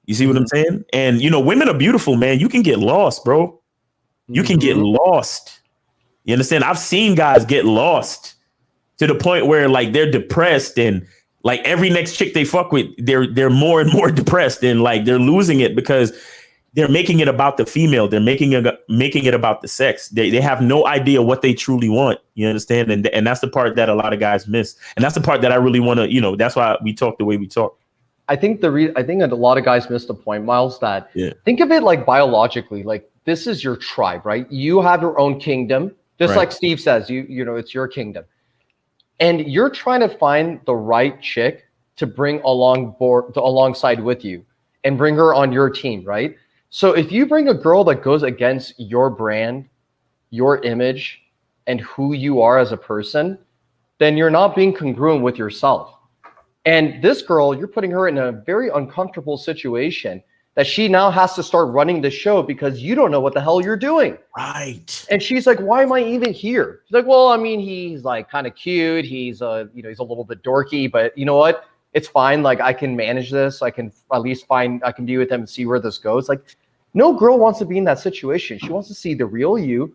You see what I'm saying? And, women are beautiful, man. You can get lost, bro. You can get lost. You understand? I've seen guys get lost to the point where like they're depressed, and like every next chick they fuck with, they're more and more depressed, and like they're losing it because they're making it about the female. They're making it about the sex. They have no idea what they truly want. You understand? And that's the part that a lot of guys miss. And that's the part that I really want to, that's why we talk the way we talk. I think I think that a lot of guys miss the point, Miles, that think of it like biologically, like this is your tribe, right? You have your own kingdom, just like Steve says, it's your kingdom. And you're trying to find the right chick to bring alongside with you and bring her on your team, right? So if you bring a girl that goes against your brand, your image, and who you are as a person, then you're not being congruent with yourself. And this girl, you're putting her in a very uncomfortable situation that she now has to start running the show because you don't know what the hell you're doing. Right. And she's like, why am I even here? She's like, well, I mean, he's like kind of cute. He's he's a little bit dorky, but you know what? It's fine. Like I can manage this. I can at least I can be with him and see where this goes. Like no girl wants to be in that situation. She wants to see the real you.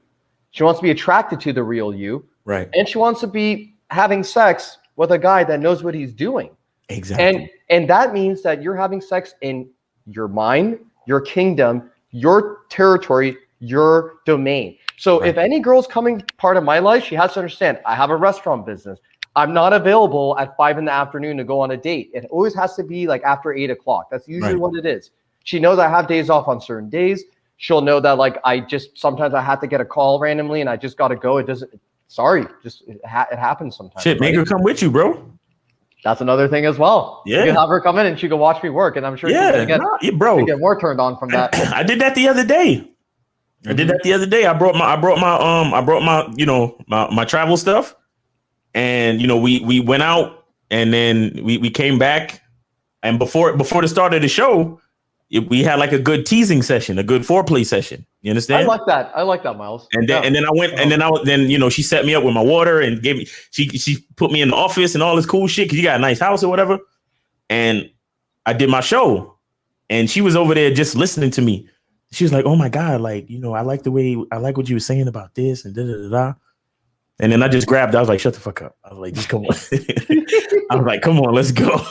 She wants to be attracted to the real you. Right. And she wants to be having sex with a guy that knows what he's doing. Exactly. And that means that you're having sex in your mind, your kingdom, your territory, your domain. So if any girl's coming part of my life, she has to understand I have a restaurant business. I'm not available at 5 p.m. to go on a date. It always has to be like after 8 o'clock. That's usually what it is. She knows I have days off on certain days. She'll know that like sometimes I have to get a call randomly and I just got to go. It happens sometimes. Shit, make her come with you, bro. That's another thing as well. Yeah. You can have her come in and she can watch me work, and I'm sure she's gonna get more turned on from that. I did that the other day. I brought my travel stuff, and we went out, and then we came back, and before the start of the show, we had like a good teasing session, a good foreplay session. You understand? I like that, Miles. And then I went, and then she set me up with my water and gave me, she put me in the office and all this cool shit because you got a nice house or whatever. And I did my show, and she was over there just listening to me. She was like, "Oh my God, like I like what you were saying about this and da da da da." And then I just grabbed. I was like, "Shut the fuck up!" I was like, "Just come on." I was like, "Come on, let's go."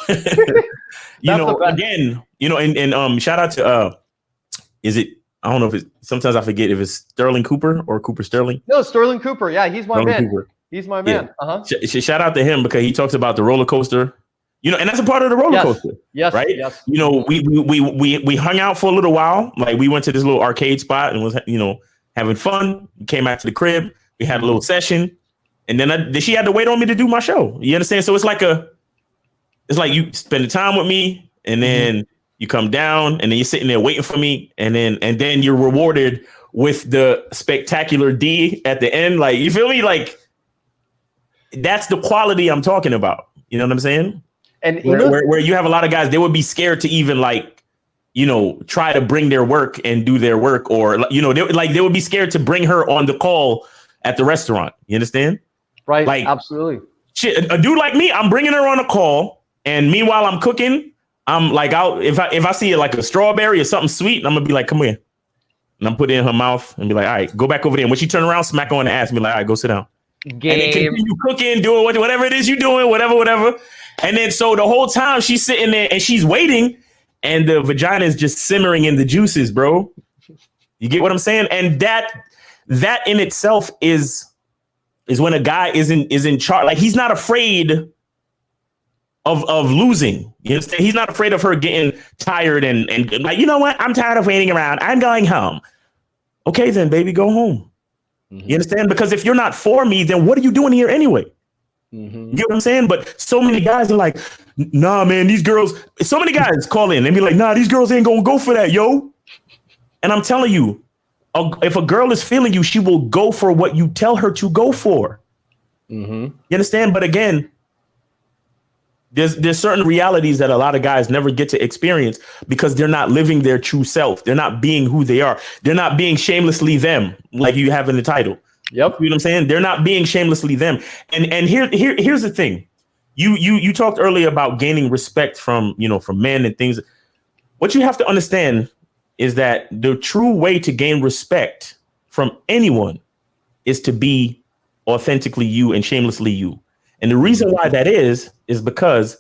Again, and shout out to is it? I don't know if it's, sometimes I forget if it's Sterling Cooper or Cooper Sterling. No, Sterling Cooper. Yeah, he's my man. Cooper. He's my man. Yeah. Shout out to him because he talks about the roller coaster, and that's a part of the roller coaster. Yes. Right. Yes. We hung out for a little while. Like we went to this little arcade spot and was, having fun. We came back to the crib. We had a little session, and then she had to wait on me to do my show. You understand? So it's like you spend the time with me, and then you come down, and then you're sitting there waiting for me, and then you're rewarded with the spectacular D at the end. Like, you feel me? Like, that's the quality I'm talking about. You know what I'm saying? And where you have a lot of guys, they would be scared to even like, you know, try to bring their work and do their work, or, you know, they would be scared to bring her on the call at the restaurant. You understand? Right. Like, absolutely. Shit, a dude like me, I'm bringing her on a call, and meanwhile I'm cooking, I'm like, if I see it like a strawberry or something sweet, I'm gonna be like, come here, and I'm putting it in her mouth and be like, all right, go back over there. And when she turn around, smack her on the ass and be like, all right, go sit down. Game. And then continue cooking, doing whatever it is you're doing, whatever. And then so the whole time she's sitting there and she's waiting, and the vagina is just simmering in the juices, bro. You get what I'm saying? And that in itself is when a guy is in charge. Like, he's not afraid of losing. You know, he's not afraid of her getting tired and like, you know what? I'm tired of waiting around. I'm going home. Okay, then, baby, go home. Mm-hmm. You understand? Because if you're not for me, then what are you doing here anyway? Mm-hmm. You get what I'm saying? But so many guys are like, nah, man, these girls. So many guys call in and be like, nah, these girls ain't gonna go for that, yo. And I'm telling you, if a girl is feeling you, she will go for what you tell her to go for. Mm-hmm. You understand? But again, there's certain realities that a lot of guys never get to experience because they're not living their true self. They're not being who they are. They're not being shamelessly them, like you have in the title. Yep. You know what I'm saying? They're not being shamelessly them. And here's the thing. You talked earlier about gaining respect from men and things. What you have to understand is that the true way to gain respect from anyone is to be authentically you and shamelessly you. And the reason why that is because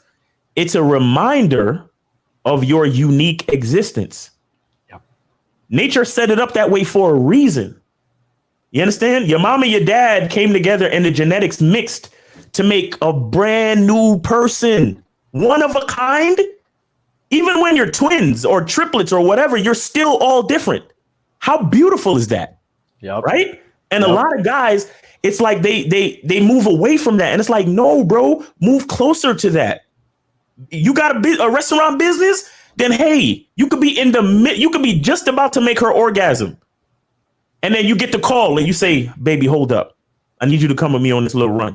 it's a reminder of your unique existence. Yep. Nature set it up that way for a reason. You understand? Your mom and your dad came together and the genetics mixed to make a brand new person, one of a kind. Even when you're twins or triplets or whatever, you're still all different. How beautiful is that? Yep. Right? And a lot of guys, it's like they move away from that. And it's like, no, bro, move closer to that. You got a restaurant business? Then, hey, you could be you could be just about to make her orgasm. And then you get the call and you say, baby, hold up. I need you to come with me on this little run.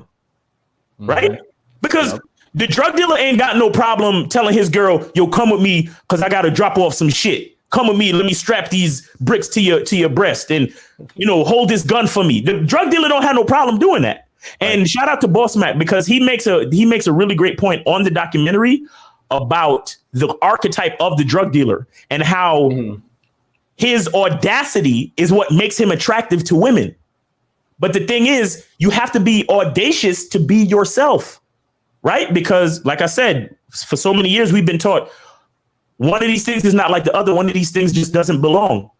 Mm-hmm. Right? Because the drug dealer ain't got no problem telling his girl, yo, come with me because I got to drop off some shit. Come with me. Let me strap these bricks to your breast and, hold this gun for me. The drug dealer don't have no problem doing that. And shout out to Boss Mac, because he makes a really great point on the documentary about the archetype of the drug dealer and how his audacity is what makes him attractive to women. But the thing is, you have to be audacious to be yourself. Right? Because, like I said, for so many years, we've been taught one of these things is not like the other. One of these things just doesn't belong.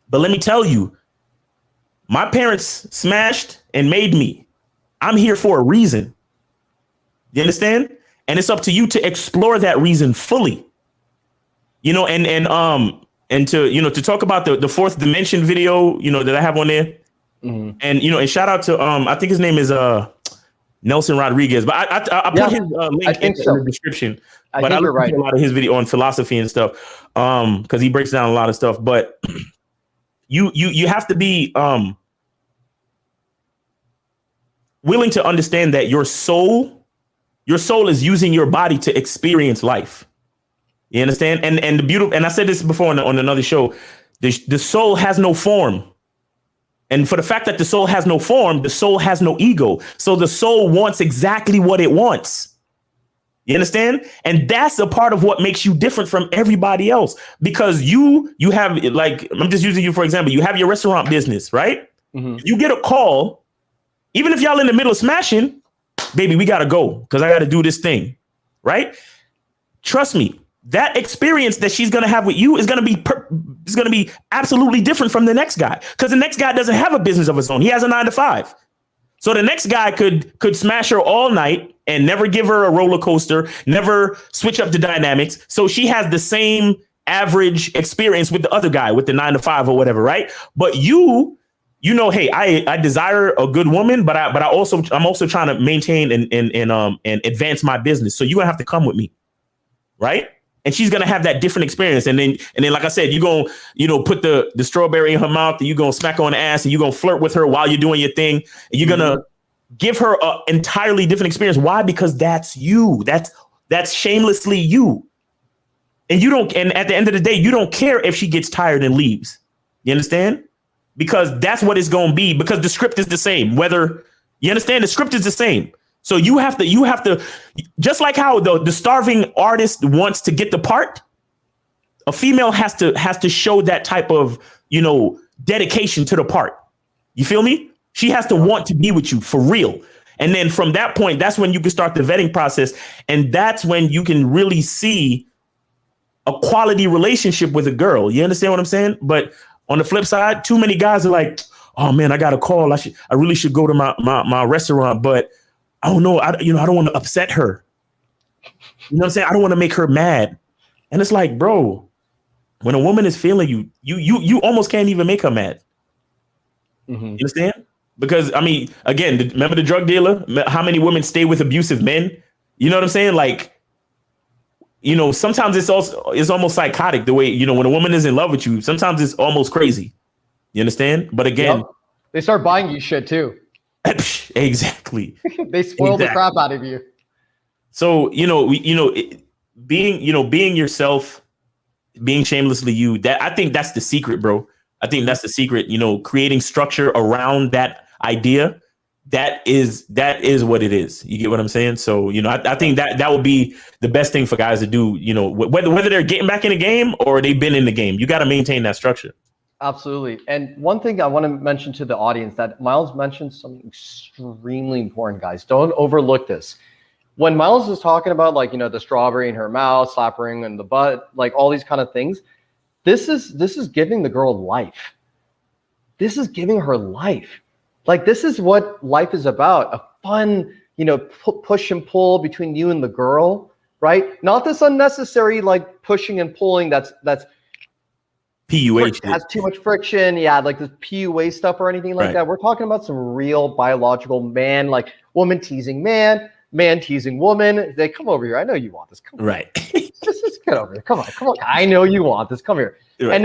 But let me tell you, my parents smashed and made me. I'm here for a reason. You understand? And it's up to you to explore that reason fully. And to talk about the fourth dimension video, that I have on there. Mm-hmm. And shout out to I think his name is Nelson Rodriguez, but I put his link in the description. But I look at a lot of his video on philosophy and stuff because he breaks down a lot of stuff. But you have to be willing to understand that your soul is using your body to experience life. You understand? And the beautiful, and I said this before on another show, the soul has no form. And for the fact that the soul has no form, the soul has no ego. So the soul wants exactly what it wants. You understand? And that's a part of what makes you different from everybody else, because you have, like, I'm just using you for example. You have your restaurant business, right? Mm-hmm. You get a call, even if y'all in the middle of smashing, baby, we got to go because I got to do this thing. Right? Trust me. That experience that she's going to have with you is going to be absolutely different from the next guy, because the next guy doesn't have a business of his own. He has a 9-to-5. So the next guy could smash her all night and never give her a roller coaster, never switch up the dynamics. So she has the same average experience with the other guy with the 9-to-5 or whatever. Right. But hey, I desire a good woman, but I'm also trying to maintain and advance my business. So you're going to have to come with me. Right. and she's gonna have that different experience. And then like I said, you're gonna, put the strawberry in her mouth, and you're gonna smack her on the ass, and you're gonna flirt with her while you're doing your thing, and you're gonna give her an entirely different experience. Why? Because that's you. That's shamelessly you. And you don't, and at the end of the day, you don't care if she gets tired and leaves. You understand? Because that's what it's gonna be, because the script is the same. Whether you understand, the script is the same. So you have to, just like how the starving artist wants to get the part, a female has to show that type of, dedication to the part. You feel me? She has to want to be with you for real. And then from that point, that's when you can start the vetting process. And that's when you can really see a quality relationship with a girl. You understand what I'm saying? But on the flip side, too many guys are like, oh man, I got a call. I really should go to my restaurant, but I don't know. I don't want to upset her. You know what I'm saying? I don't want to make her mad. And it's like, bro, when a woman is feeling you, you almost can't even make her mad. You understand? Because, I mean, again, remember the drug dealer? How many women stay with abusive men? You know what I'm saying? Like, sometimes it's almost psychotic the way, when a woman is in love with you, sometimes it's almost crazy. You understand? But again, they start buying you shit too. Exactly. They spoil the crap out of you. So, being yourself, being shamelessly you, I think that's the secret, bro. I think that's the secret, creating structure around that idea. That is what it is. You get what I'm saying? So, I think that would be the best thing for guys to do, whether they're getting back in the game or they've been in the game. You got to maintain that structure. Absolutely. And one thing I want to mention to the audience, that Miles mentioned something extremely important, guys. Don't overlook this. When Miles is talking about, like, the strawberry in her mouth, slapping in the butt, like all these kind of things, this is giving the girl life. This is giving her life. Like, this is what life is about. A fun, push and pull between you and the girl, right? Not this unnecessary, like, pushing and pulling that's PUH has too much friction. Yeah, like this PUA stuff or anything like that. We're talking about some real biological man, like woman teasing man teasing woman. They come over here. I know you want this. Come on. Right. Just get over here. Come on. I know you want this. Come here. Right.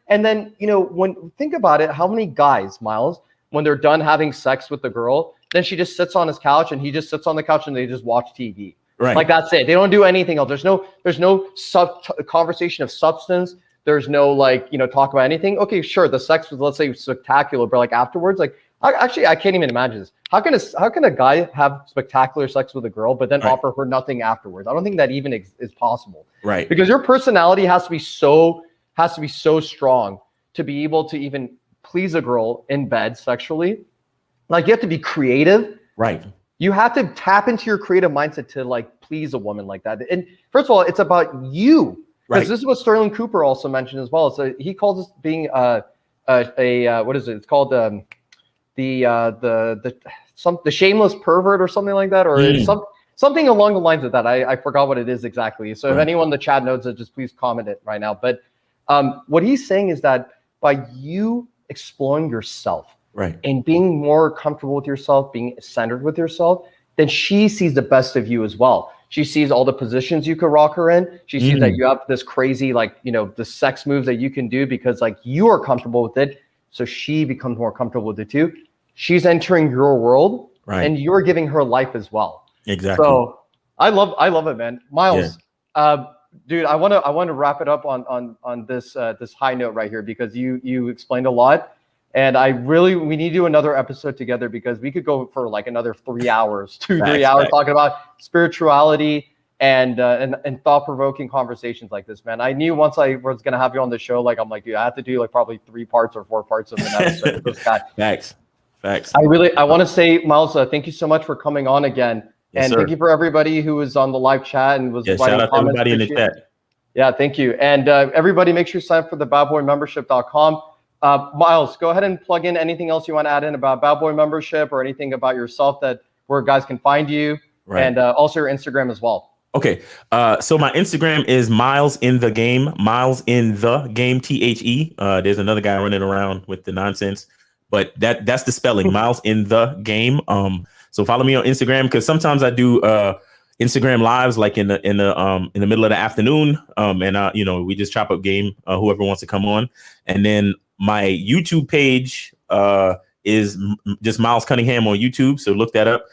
And then when think about it, how many guys, Miles, when they're done having sex with the girl, then she just sits on his couch and he just sits on the couch and they just watch TV. Right. Like, that's it. They don't do anything else. There's no conversation of substance. There's no, like, talk about anything. Okay, sure. The sex was, let's say, spectacular, but like afterwards, like, I can't even imagine this. How can a guy have spectacular sex with a girl, but then offer her nothing afterwards? I don't think that even is possible. Right. Because your personality has to be so strong to be able to even please a girl in bed sexually. Like, you have to be creative. Right. You have to tap into your creative mindset to, like, please a woman like that. And first of all, it's about you. Because this is what Sterling Cooper also mentioned as well. So he calls this being what is it? It's called the shameless pervert or something like that, or something along the lines of that. I forgot what it is exactly. So if anyone in the chat knows it, just please comment it right now. But what he's saying is that by you exploring yourself, and being more comfortable with yourself, being centered with yourself, then she sees the best of you as well. She sees all the positions you could rock her in. She sees that you have this crazy, like, the sex moves that you can do because, like, you are comfortable with it. So she becomes more comfortable with it too. She's entering your world, and you're giving her life as well. Exactly. So I love it, man. Miles, dude, I want to wrap it up on this high note right here, because you explained a lot. And we need to do another episode together, because we could go for like another 3 hours, 3 hours talking about spirituality and thought-provoking conversations like this, man. I knew once I was going to have you on the show, like, I'm like, dude, I have to do like probably 3 parts or 4 parts of an episode with this guy. Facts. I want to say, Miles, thank you so much for coming on again. Yes, and thank you for everybody who was on the live chat and was writing shout out comments. To everybody in the chat. Yeah, thank you. And everybody, make sure you sign up for the badboymembership.com. Miles, go ahead and plug in anything else you want to add in about Bad Boy Membership, or anything about yourself where guys can find you, and also your Instagram as well. Okay. So my Instagram is Miles in the Game, Miles in the Game, THE. There's another guy running around with the nonsense, but that's the spelling, Miles in the Game. So follow me on Instagram, because sometimes I do Instagram lives like in the middle of the afternoon. And we just chop up game, whoever wants to come on. And then my YouTube page is just Miles Cunningham on YouTube. So look that up.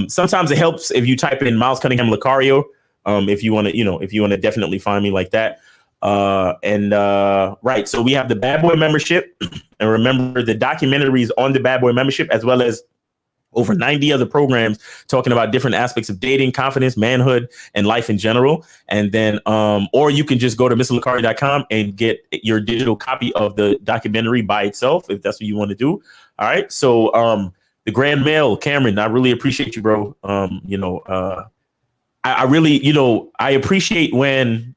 Sometimes it helps if you type in Miles Cunningham Lucario. If you want to definitely find me like that. Right. So we have the Bad Boy membership, and remember the documentaries on the Bad Boy membership, as well as over 90 other programs talking about different aspects of dating, confidence, manhood, and life in general. And then, or you can just go to mrlucario.com and get your digital copy of the documentary by itself, if that's what you want to do. All right. So, the Grand Male, Cameron, I really appreciate you, bro. I really, I appreciate when,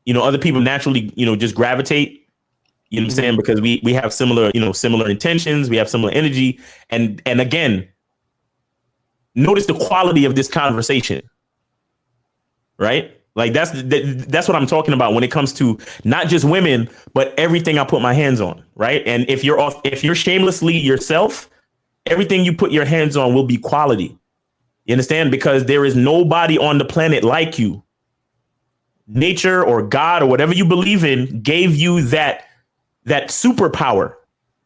other people naturally, just gravitate, you know what I'm saying? Because we have similar intentions, we have similar energy. And again, notice the quality of this conversation, right? Like that's what I'm talking about when it comes to not just women, but everything I put my hands on, right? And if you're shamelessly yourself, everything you put your hands on will be quality. You understand? Because there is nobody on the planet like you. Nature or God or whatever you believe in gave you that superpower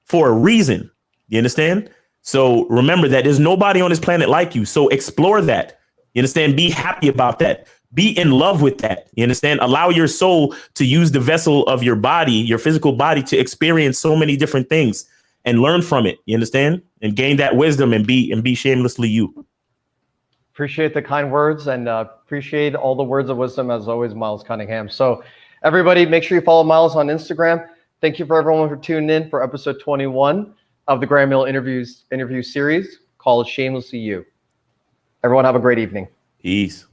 for a reason. You understand? So remember that there's nobody on this planet like you. So explore that. You understand? Be happy about that. Be in love with that. You understand? Allow your soul to use the vessel of your body, your physical body, to experience so many different things and learn from it. You understand? And gain that wisdom and be shamelessly you. Appreciate the kind words, and appreciate all the words of wisdom, as always, Miles Cunningham. So everybody, make sure you follow Miles on Instagram. Thank you for everyone for tuning in for episode 21 of the Grand Male interview series called Shamelessly You. Everyone have a great evening. Peace.